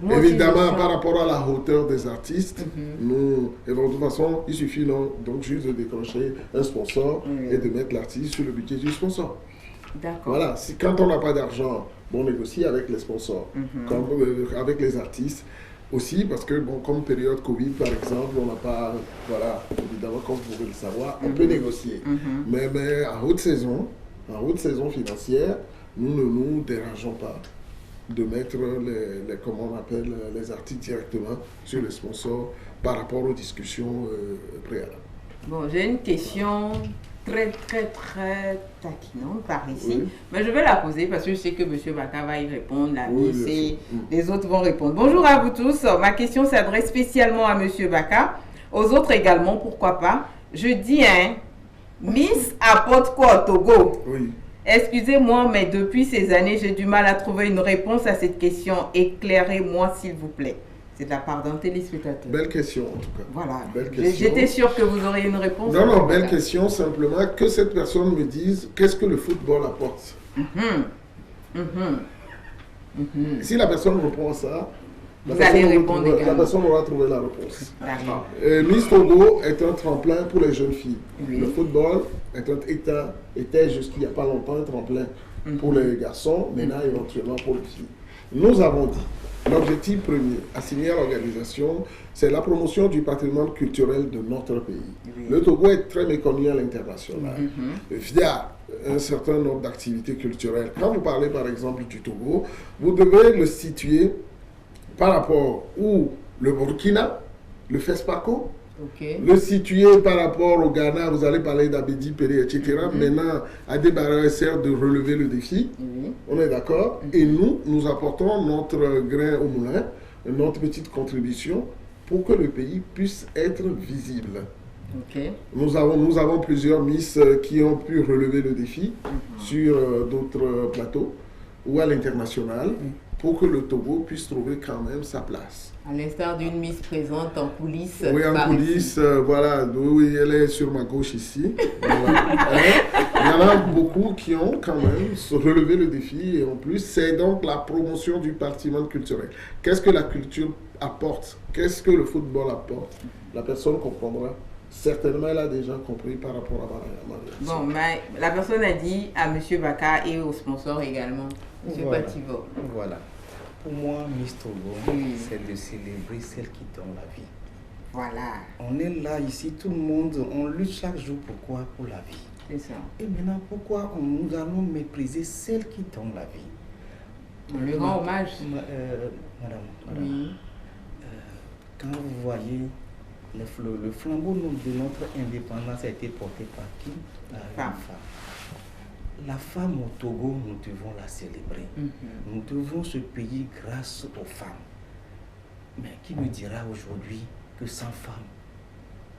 Bon. Évidemment, par rapport à la hauteur des artistes, et de toute façon, il suffit donc juste de décrocher un sponsor et de mettre l'artiste sur le budget du sponsor. D'accord. Voilà, quand on n'a pas d'argent, on négocie avec les sponsors, avec les artistes. Aussi, parce que, bon, comme période Covid, par exemple, on n'a pas... Voilà, évidemment, comme vous pouvez le savoir, on peut négocier. Mais en haute saison financière, nous ne nous dérangeons pas de mettre comment on appelle, les artistes directement sur les sponsors par rapport aux discussions préalables. Bon, j'ai une question très taquinante par ici, mais je vais la poser parce que je sais que M. Baka va y répondre, et les autres vont répondre. Bonjour à vous tous, ma question s'adresse spécialement à M. Baka, aux autres également, pourquoi pas. Je dis, Miss apporte quoi au Togo? Oui. Excusez-moi, mais depuis ces années, j'ai du mal à trouver une réponse à cette question. Éclairez-moi, s'il vous plaît. C'est de la part d'un téléspectateur. Belle question, en tout cas. Voilà. Question. J'étais sûre que vous auriez une réponse. Non, belle question. Simplement, que cette personne me dise qu'est-ce que le football apporte. Si la personne répond à ça, la personne aura trouvé la réponse. D'accord. Miss Togo est un tremplin pour les jeunes filles. Le football était jusqu'il n'y a pas longtemps un tremplin pour les garçons, maintenant éventuellement pour les filles. Nous avons dit, l'objectif premier assigné à l'organisation, c'est la promotion du patrimoine culturel de notre pays. Le Togo est très méconnu à l'international. Via un certain nombre d'activités culturelles. Quand vous parlez par exemple du Togo, vous devez le situer par rapport où le Burkina, le FESPACO, le situer par rapport au Ghana, vous allez parler d'Abedi, Péré, etc. Maintenant, à des barrières sert de relever le défi. On est d'accord. Et nous apportons notre grain au moulin, notre petite contribution pour que le pays puisse être visible. Nous avons plusieurs Miss qui ont pu relever le défi sur d'autres plateaux ou à l'international pour que le Togo puisse trouver quand même sa place. À l'instar d'une Miss présente en coulisses. Oui, en coulisses, voilà. Oui, elle est sur ma gauche ici. Voilà. Il y en a beaucoup qui ont quand même relevé le défi et en plus, c'est donc la promotion du patrimoine culturel. Qu'est-ce que la culture apporte? Qu'est-ce que le football apporte? La personne comprendra. Certainement, elle a déjà compris par rapport à ma réaction. Bon, mais la personne a dit à M. Baka et aux sponsors également, M. Pativo. Voilà. Pour moi, Miss Togo, c'est de célébrer celle qui donne la vie. Voilà. On est là, ici, tout le monde, on lutte chaque jour pour la vie. C'est ça. Et maintenant, pourquoi nous allons mépriser celle qui donne la vie? On lui rend hommage. Madame, quand vous voyez le flambeau de notre indépendance a été porté par qui? Une femme. La femme au Togo, nous devons la célébrer. Nous devons ce pays grâce aux femmes. Mais qui me dira aujourd'hui que sans femmes,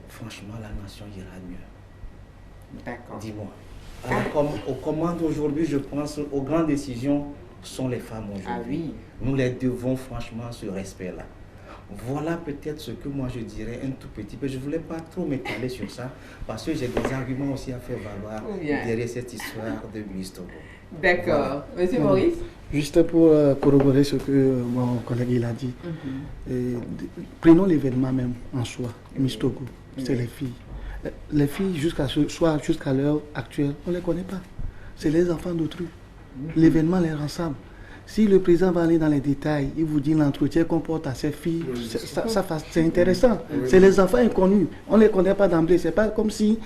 franchement, la nation ira mieux? D'accord. Dis-moi. Alors, aux commandes aujourd'hui, je pense, aux grandes décisions sont les femmes aujourd'hui. Ah oui. Nous les devons franchement ce respect-là. Voilà peut-être ce que moi je dirais un tout petit peu. Je ne voulais pas trop m'étaler sur ça parce que j'ai des arguments aussi à faire valoir derrière cette histoire de Miss Togo. D'accord. Voilà. Monsieur Maurice? Juste pour corroborer ce que mon collègue il a dit, prenons l'événement même en soi, Miss Togo, c'est les filles. Les filles, jusqu'à l'heure actuelle, on ne les connaît pas. C'est les enfants d'autrui. L'événement les rassemble. Si le président va aller dans les détails, il vous dit l'entretien qu'on porte à ses filles, c'est intéressant. C'est les enfants inconnus. On ne les connaît pas d'emblée. C'est pas comme si,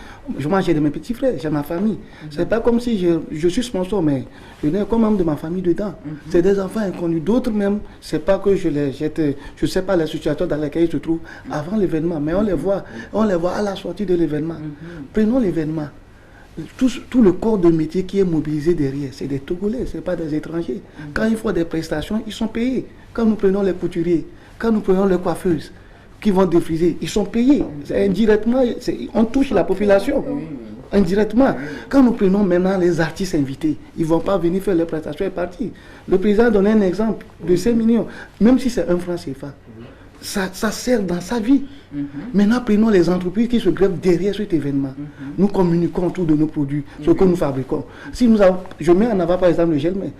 moi j'ai mes petits frères, j'ai ma famille. C'est pas comme si je suis sponsor, mais je n'ai comme membre de ma famille dedans. C'est des enfants inconnus. D'autres même, c'est pas que je sais pas la situation dans laquelle ils se trouvent avant l'événement, mais on les voit à la sortie de l'événement. Prenons l'événement. Tout le corps de métier qui est mobilisé derrière, c'est des Togolais, ce n'est pas des étrangers. Quand ils font des prestations, ils sont payés. Quand nous prenons les couturiers, quand nous prenons les coiffeuses qui vont défriser, ils sont payés. Indirectement, on touche la population. Indirectement. Quand nous prenons maintenant les artistes invités, ils ne vont pas venir faire les prestations et partir. Le président a donné un exemple de 5 millions, même si c'est 1 franc CFA. Ça sert dans sa vie. Maintenant, prenons les entreprises qui se grèvent derrière cet événement. Nous communiquons autour de nos produits, ce que nous fabriquons. Si je mets en avant par exemple le gel-main.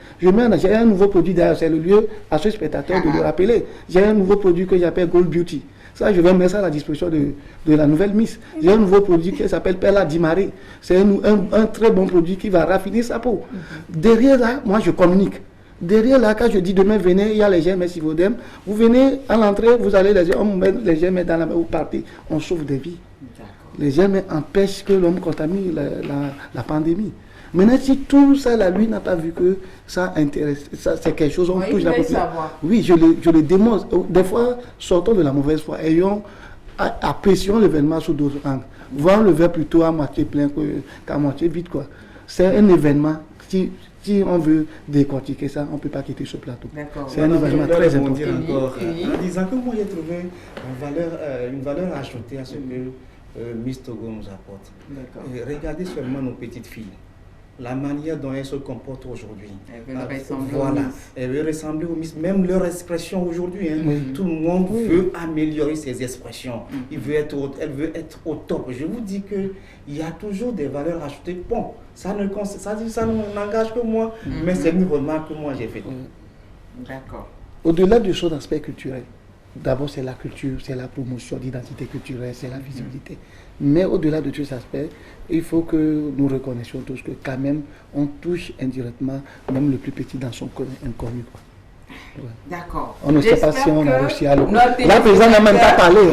J'ai un nouveau produit derrière, c'est le lieu à ce spectateur de le rappeler. J'ai un nouveau produit que j'appelle Gold Beauty. Ça, je vais mettre ça à la disposition de la nouvelle Miss. J'ai un nouveau produit qui s'appelle Perla Dimaré. C'est un très bon produit qui va raffiner sa peau. Derrière là, moi je communique. Derrière là, quand je dis demain, venez, il y a les gemmes Sivodem. Vous venez à l'entrée, vous allez on met les gemmes dans la main, vous partez, on sauve des vies. Les gemmes empêchent que l'homme contamine la pandémie. Maintenant, si tout ça, lui n'a pas vu que ça intéresse, ça c'est quelque chose, on touche la population. Oui, je le démontre. Des fois, sortons de la mauvaise foi, apprécions l'événement sous d'autres angles. Voir le verre plutôt à moitié plein qu'à moitié vide, quoi. C'est un événement qui... Si on veut décortiquer ça, on ne peut pas quitter ce plateau. C'est un événement très important. En disant que moi j'ai trouvé une valeur ajoutée à ce que Miss Togo nous apporte. Regardez seulement nos petites filles. La manière dont elles se comportent aujourd'hui. Elles veulent ressembler aux Miss. Même leur expression aujourd'hui. Tout le monde veut améliorer ses expressions. Elle veut être au top. Je vous dis qu'il y a toujours des valeurs ajoutées. Bon, ça n'engage que moi, mais c'est une remarque que moi j'ai faite. D'accord. Au-delà de son aspect culturel, d'abord c'est la culture, c'est la promotion d'identité culturelle, c'est la visibilité. Mais au-delà de tous ces aspects, il faut que nous reconnaissions tous que quand même on touche indirectement même le plus petit dans son inconnu. Ouais. D'accord. On ne sait pas si on a réussi à le... La présidente n'a même pas parlé. Non,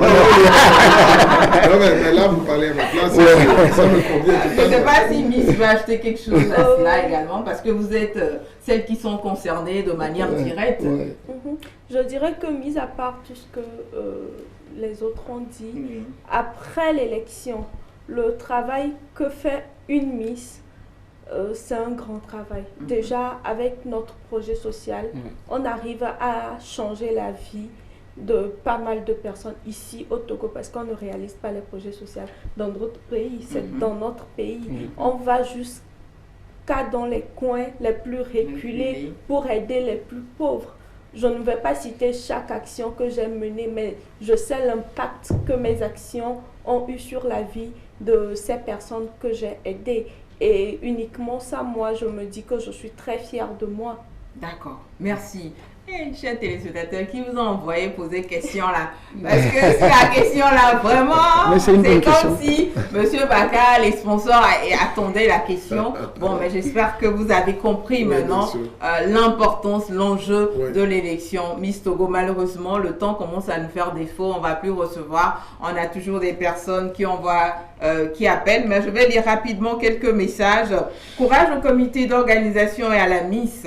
mais là, vous parlez à ma place. Ça me convient tout à fait. Je ne sais pas si Miss va acheter quelque chose à cela également, parce que vous êtes celles qui sont concernées de manière directe. Je dirais que, mis à part tout ce que les autres ont dit, après l'élection, le travail que fait une Miss, c'est un grand travail. Déjà, avec notre projet social, on arrive à changer la vie de pas mal de personnes ici au Togo, parce qu'on ne réalise pas les projets sociaux dans d'autres pays. C'est dans notre pays. On va jusqu'à dans les coins les plus reculés pour aider les plus pauvres. Je ne vais pas citer chaque action que j'ai menée, mais je sais l'impact que mes actions ont eu sur la vie de ces personnes que j'ai aidées. Et uniquement ça, moi, je me dis que je suis très fière de moi. D'accord, merci. Et chers téléspectateurs qui vous ont envoyé poser question là, parce que la question là, vraiment, c'est comme si M. Bakar, les sponsors, attendaient la question. Bon, mais j'espère que vous avez compris maintenant l'importance, l'enjeu de l'élection Miss Togo. Malheureusement, le temps commence à nous faire défaut, on ne va plus recevoir. On a toujours des personnes qui envoient, qui appellent, mais je vais lire rapidement quelques messages. Courage au comité d'organisation et à la Miss.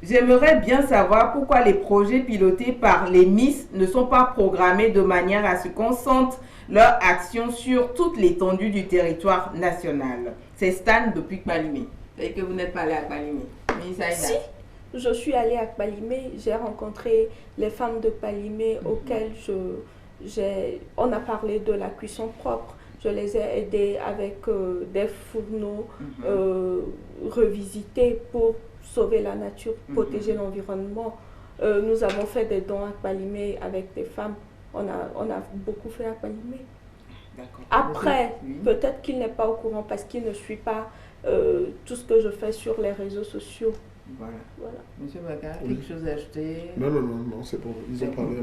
J'aimerais bien savoir pourquoi les projets pilotés par les Miss ne sont pas programmés de manière à ce qu'on concentre leur action sur toute l'étendue du territoire national. C'est Stan depuis Kpalimé. Vous savez que vous n'êtes pas allé à Kpalimé. Si, je suis allée à Kpalimé. J'ai rencontré les femmes de Kpalimé auxquelles on a parlé de la cuisson propre. Je les ai aidés avec des fourneaux revisités pour sauver la nature, protéger l'environnement. Nous avons fait des dons à Kpalimé avec des femmes. On a beaucoup fait à Kpalimé. Après, peut-être qu'il n'est pas au courant parce qu'il ne suit pas tout ce que je fais sur les réseaux sociaux. Voilà. Monsieur Baka, quelque chose à ajouter? Non, c'est bon. Ils ont parlé.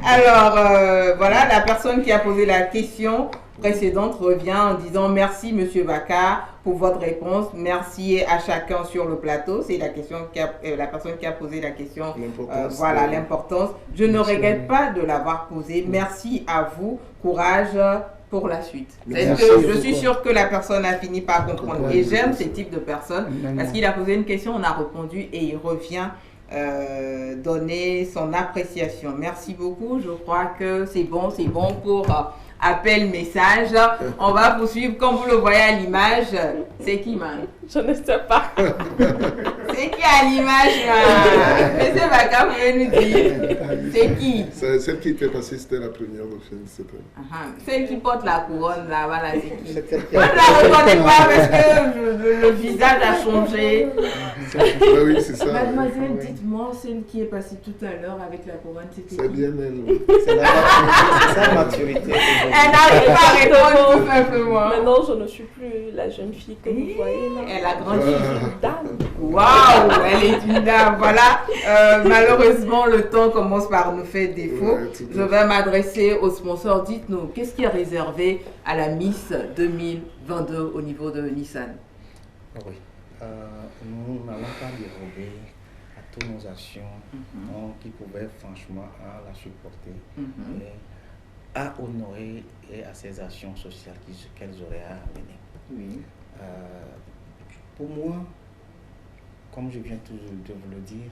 Alors, voilà, la personne qui a posé la question précédente revient en disant merci Monsieur Baka pour votre réponse. Merci à chacun sur le plateau. C'est la personne qui a posé la question. Voilà, l'importance. Je ne regrette pas de l'avoir posée. Merci à vous. Courage pour la suite. Je suis sûre que la personne a fini par comprendre. Et j'aime ce type de personnes parce qu'il a posé une question, on a répondu et il revient donner son appréciation. Merci beaucoup. Je crois que c'est bon pour appel, message. On va poursuivre comme vous le voyez à l'image. C'est qui, man? Je ne sais pas. C'est qui à l'image, man? Monsieur Baka, vous pouvez nous dire. C'est qui? Celle qui était passée, c'était la première de film. Celle qui porte la couronne, là, voilà, c'est qui? Je ne la reconnais pas parce que le visage a changé. Oui, c'est ça. Mademoiselle, dites-moi, celle qui est passée tout à l'heure avec la couronne, c'était qui? C'est bien elle. C'est sa maturité. Elle n'arrive pas à répondre tout simplement. Maintenant, je ne suis plus la jeune fille que vous voyez là. Elle a grandi. Une dame. Waouh, elle est une dame. Voilà. Malheureusement, le temps commence par nous faire défaut. Je vais m'adresser aux sponsors. Dites-nous, qu'est-ce qui est réservé à la Miss 2022 au niveau de Nissan? Oui. Nous n'allons pas dérober à toutes nos actions qui pouvaient franchement la supporter. Et à honorer et à ces actions sociales qu'elles auraient à mener. Oui. Pour moi, comme je viens de vous le dire,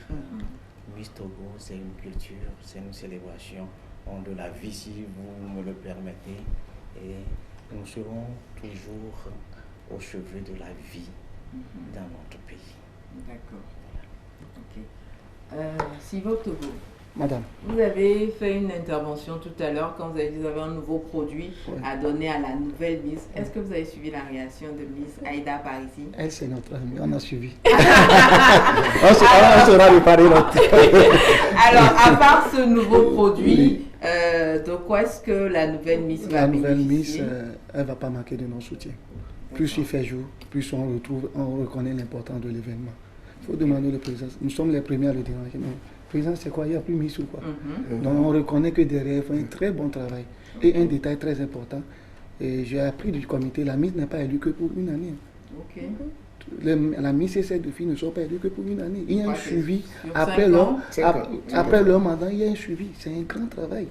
Miss Togo, c'est une culture, c'est une célébration de la vie, si vous me le permettez, et nous serons toujours au chevet de la vie dans notre pays. D'accord. Ok. Sivo Togo. Madame. Vous avez fait une intervention tout à l'heure quand vous avez dit que vous avez un nouveau produit à donner à la nouvelle Miss. Est-ce que vous avez suivi la réaction de Miss Aïda par ici? Elle, c'est notre amie, on a suivi. on saura réparer l'autre. Alors, à part ce nouveau produit, de quoi est-ce que la nouvelle Miss va bénéficier? La nouvelle Miss, elle ne va pas manquer de nos soutiens. Plus il fait jour, plus on reconnaît l'importance de l'événement. Il faut demander le président. Nous sommes les premiers à le déranger. Président, c'est quoi? Il n'y a plus Miss ou quoi? Donc on reconnaît que derrière, il faut un très bon travail. Et un détail très important, et j'ai appris du comité, la Miss n'est pas élue que pour une année. La Miss et ses deux filles ne sont pas élues que pour une année. Il y a un suivi. Après leur mandat, il y a un suivi. C'est un grand travail.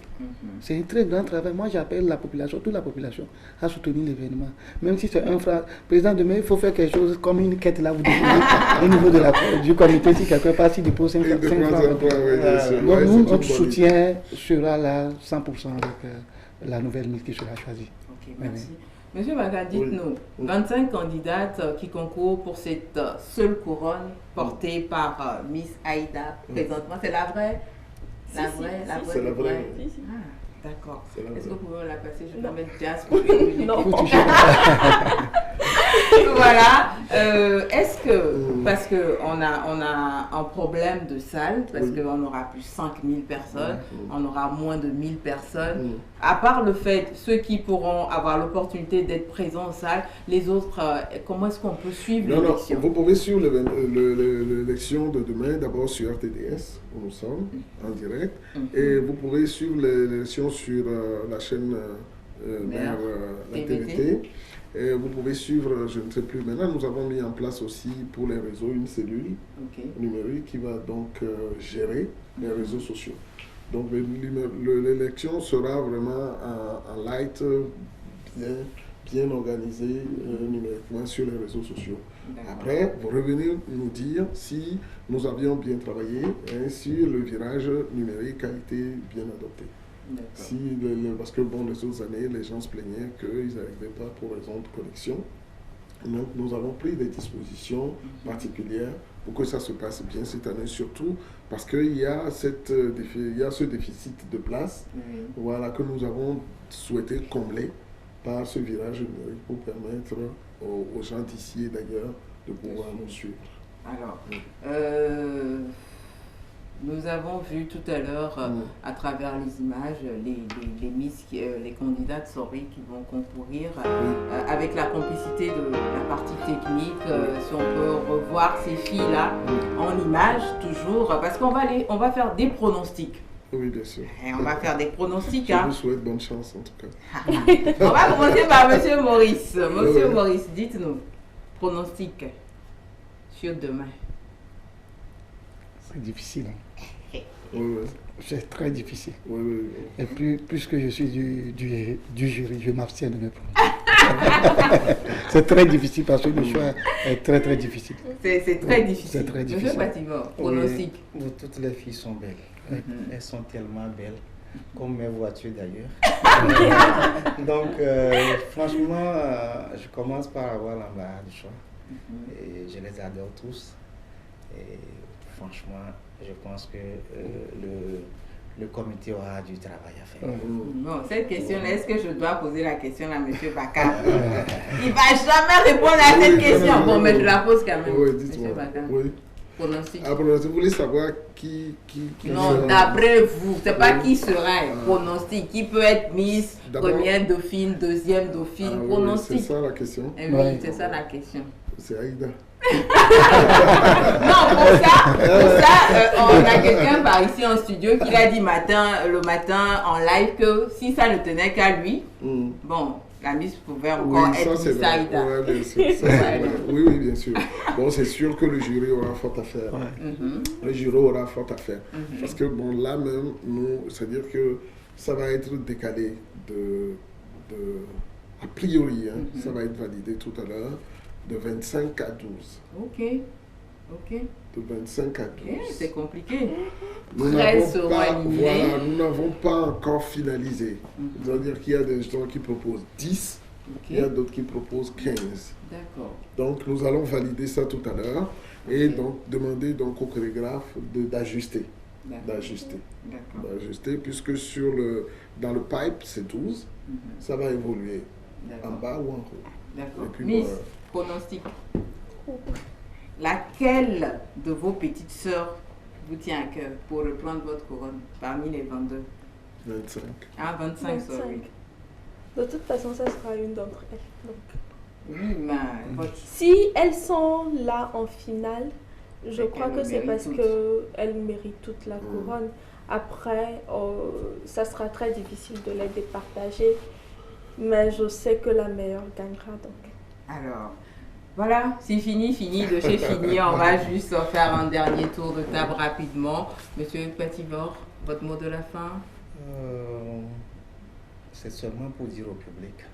C'est un très grand travail. Moi, j'appelle la population, toute la population, à soutenir l'événement. Même si c'est un franc. Président, demain, il faut faire quelque chose comme une quête là, vous devez, au niveau du comité, si quelqu'un passe, il dépose 5 francs. Donc, nous, notre soutien sera là 100% avec la nouvelle Miss qui sera choisie. Ok, merci. Monsieur Baka, dites-nous, 25 candidates qui concourent pour cette seule couronne portée par Miss Aïda présentement. C'est la vraie? La vraie? C'est la vraie. Ah, d'accord. Est-ce que vous pouvez la passer? Je vais mettre jazz pour une minute. Non. Voilà. Est-ce que, parce qu'on a un problème de salle, parce qu'on aura plus 5000 personnes, on aura moins de 1000 personnes, à part le fait, ceux qui pourront avoir l'opportunité d'être présents en salle, les autres, comment est-ce qu'on peut suivre l'élection? Vous pouvez suivre l'élection de demain, d'abord sur RTDS, où nous sommes, en direct, et vous pouvez suivre l'élection sur la chaîne mère, la TVT. Et vous pouvez suivre, je ne sais plus, maintenant nous avons mis en place aussi pour les réseaux une cellule numérique qui va donc gérer les réseaux sociaux. Donc l'élection sera vraiment en light, bien organisée numériquement sur les réseaux sociaux. Après, vous revenez nous dire si nous avions bien travaillé et si le virage numérique a été bien adopté. Parce que bon, les autres années, les gens se plaignaient qu'ils n'arrivaient pas pour raison de connexion Donc, nous avons pris des dispositions particulières pour que ça se passe bien cette année, surtout parce qu'il y a ce déficit de place voilà, que nous avons souhaité combler par ce virage numérique pour permettre aux gens d'ici et d'ailleurs de pouvoir nous suivre. Alors, nous avons vu tout à l'heure, à travers les images, les candidats de Soré qui vont concourir avec la complicité de la partie technique. Si on peut revoir ces filles-là en images, toujours, parce qu'on va faire des pronostics. Oui, bien sûr. Et on va faire des pronostics. Je vous souhaite bonne chance, en tout cas. On va commencer par M. Maurice. Monsieur Maurice, dites-nous, pronostic sur demain. C'est difficile. Oui. C'est très difficile. Oui. Et plus que je suis du jury, je m'abstiens de me prononcer. C'est très difficile parce que le choix est très très difficile. C'est très difficile. C'est très difficile. Monsieur Fatima, pronostic. Oui, toutes les filles sont belles. Elles sont tellement belles, comme mes voitures d'ailleurs. Donc, franchement, je commence par avoir l'embarras du choix. Et je les adore tous. Et franchement, je pense que le comité aura du travail à faire. Bon, cette question-là, est-ce que je dois poser la question à M. Bakar? Il ne va jamais répondre à cette question. Bon, mais je la pose quand même. Oui, dites-moi. M. Bakar. Oui. Pronostic. Vous voulez savoir qui non, d'après vous, c'est pas qui sera pronostic. Qui peut être Miss, première dauphine, deuxième dauphine, pronostic. C'est ça la question. Oui, c'est ça la question. C'est Aïda. Non, pour ça, on a quelqu'un par ici en studio qui l'a dit le matin en live que si ça ne tenait qu'à lui, bon, la Miss pouvait encore être Miss Aïda. Oui, bien sûr. Bon, c'est sûr que le jury aura fort à faire. Le jury aura fort à faire. Parce que, bon, là même, c'est-à-dire que ça va être décalé a priori, ça va être validé tout à l'heure, de 25 à 12. Ok. De 25 à 12. C'est compliqué. Nous n'avons pas encore finalisé. C'est-à-dire qu'il y a des gens qui proposent 10, il y a d'autres qui proposent 15. D'accord. Donc nous allons valider ça tout à l'heure et donc demander donc au chorégraphe d'ajuster. D'ajuster, puisque dans le pipe c'est 12, ça va évoluer en bas ou en haut. D'accord. Miss, pronostic. Laquelle de vos petites sœurs vous tient à cœur pour reprendre votre couronne parmi les 22? 25. Ah, 25, sorry. De toute façon, ça sera une d'entre elles. Donc. Oui, mais... Si elles sont là en finale, je crois que c'est parce qu'elles méritent toute la couronne. Après, ça sera très difficile de les départager, mais je sais que la meilleure gagnera. Donc. Alors, voilà, c'est fini de chez fini. On va juste faire un dernier tour de table rapidement. Monsieur Pativor, votre mot de la fin? C'est seulement pour dire au public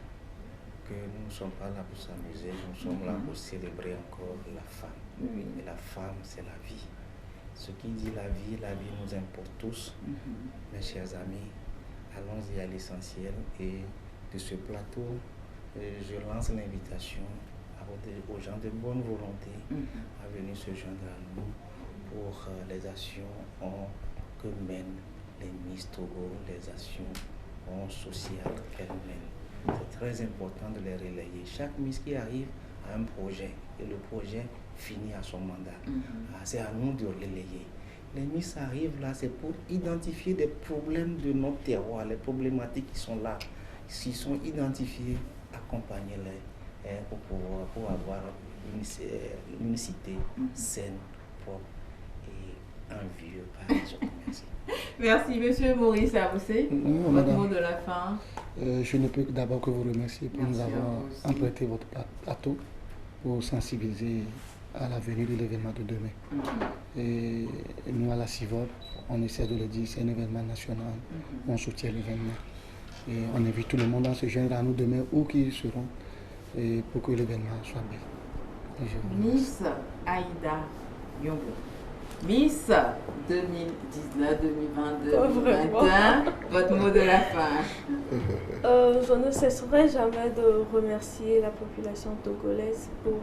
que nous ne sommes pas là pour s'amuser, nous sommes là pour célébrer encore la femme. Et la femme, c'est la vie. Ce qui dit la vie nous importe tous. Mes chers amis, allons-y à l'essentiel. Et de ce plateau, je lance l'invitation aux gens de bonne volonté à venir se joindre à nous pour les actions que mènent les Miss Togo, les actions sociales qu'elles mènent. C'est très important de les relayer. Chaque Miss qui arrive a un projet et le projet finit à son mandat. C'est à nous de relayer. Les Miss arrivent là, c'est pour identifier des problèmes de notre terroir, les problématiques qui sont là. S'ils sont identifiés, accompagnez-les pour avoir une cité saine, propre et un vieux paradis. Merci. Merci, monsieur Maurice Aboussé. Votre mot de la fin? Je ne peux d'abord que vous remercier pour nous avoir emprunté votre plateau pour sensibiliser à la venue de l'événement de demain. Et nous, à la CIVOP, on essaie de le dire, c'est un événement national, on soutient l'événement. Et on invite tout le monde à se joindre à nous demain, où qu'ils seront, et pour que l'événement soit bel. Miss Aïda Yongo. Miss 2019, 2022, 2021, votre mot de la fin. Je ne cesserai jamais de remercier la population togolaise pour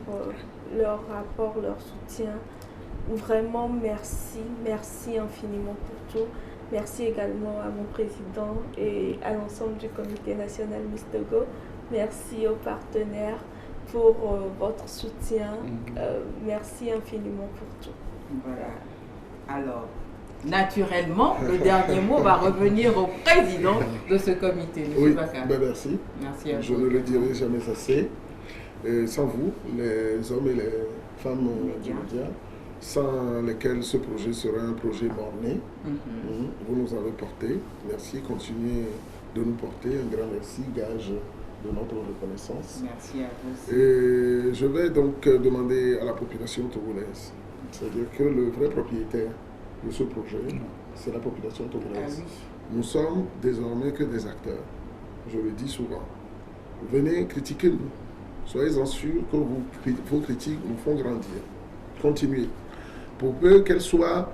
leur rapport, leur soutien. Vraiment, merci infiniment pour tout. Merci également à mon président et à l'ensemble du comité national Miss Togo. Merci aux partenaires pour votre soutien. Merci infiniment pour tout. Voilà. Alors, naturellement, le dernier mot va revenir au président de ce comité, M. Oui, Bakar. merci. Merci à Je vous. ne le dirai jamais assez. Sans vous, les hommes et les femmes du média, sans lesquels ce projet serait un projet borné. Vous nous avez portés. Merci. Continuez de nous porter. Un grand merci. Gage de notre reconnaissance. Merci à vous. Et je vais donc demander à la population togolaise, c'est-à-dire que le vrai propriétaire de ce projet, c'est la population togolaise. Ah oui. Nous sommes désormais que des acteurs. Je le dis souvent. Venez critiquer nous. Soyez-en sûrs que vos critiques nous font grandir. Continuez. Pour peu qu'elles soient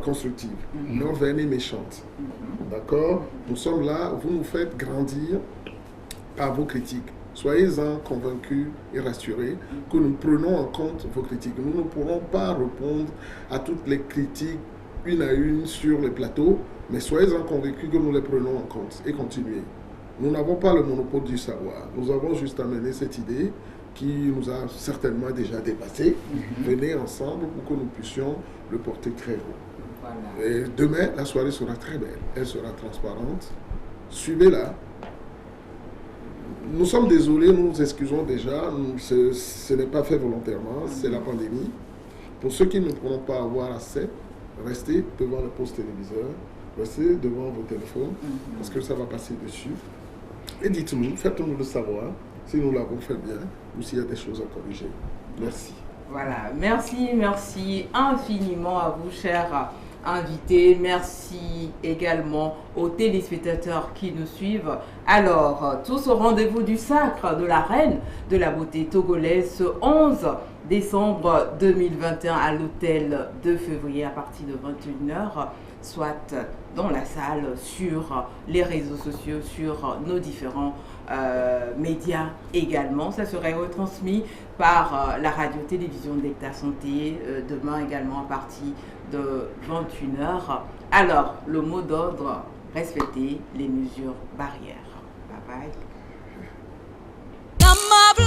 constructives, non vaines et méchantes. D'accord? Nous sommes là, vous nous faites grandir par vos critiques. Soyez-en convaincus et rassurés que nous prenons en compte vos critiques. Nous ne pourrons pas répondre à toutes les critiques une à une sur les plateaux, mais soyez-en convaincus que nous les prenons en compte et continuez. Nous n'avons pas le monopole du savoir. Nous avons juste amené cette idée qui nous a certainement déjà dépassé. Venez ensemble pour que nous puissions le porter très haut. Voilà. Et demain, la soirée sera très belle. Elle sera transparente. Suivez-la. Nous sommes désolés, nous nous excusons déjà. Ce n'est pas fait volontairement, c'est la pandémie. Pour ceux qui ne pourront pas avoir accès, restez devant le poste téléviseur, restez devant vos téléphones, parce que ça va passer dessus. Et dites-nous, faites-nous le savoir, si nous l'avons fait bien, ou s'il y a des choses à corriger. Merci. Voilà, merci infiniment à vous, chers invités. Merci également aux téléspectateurs qui nous suivent. Alors, tous au rendez-vous du sacre de la reine de la beauté togolaise ce 11 décembre 2021 à l'hôtel de février à partir de 21h, soit dans la salle, sur les réseaux sociaux, sur nos différents médias également. Ça serait retransmis par la radio-télévision d'Hecta Santé demain également à partir de 21h. Alors, le mot d'ordre, respecter les mesures barrières. Bye bye.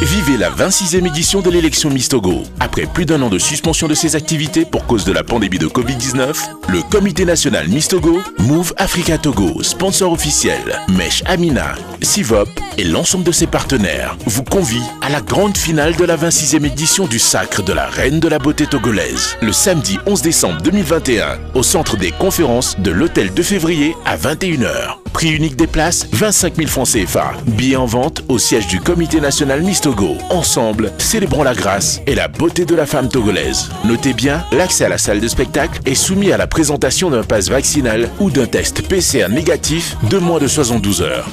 Vivez la 26e édition de l'élection Miss Togo. Après plus d'un an de suspension de ses activités pour cause de la pandémie de Covid-19, le comité national Miss Togo, Move Africa Togo, sponsor officiel, Mèche Amina, Civop et l'ensemble de ses partenaires vous convient à la grande finale de la 26e édition du sacre de la reine de la beauté togolaise, le samedi 11 décembre 2021, au centre des conférences de l'hôtel de février à 21h. Prix unique des places, 25 000 francs CFA. Billets en vente au siège du comité national Miss Togo. Ensemble, célébrons la grâce et la beauté de la femme togolaise. Notez bien, l'accès à la salle de spectacle est soumis à la présentation d'un pass vaccinal ou d'un test PCR négatif de moins de 72 heures.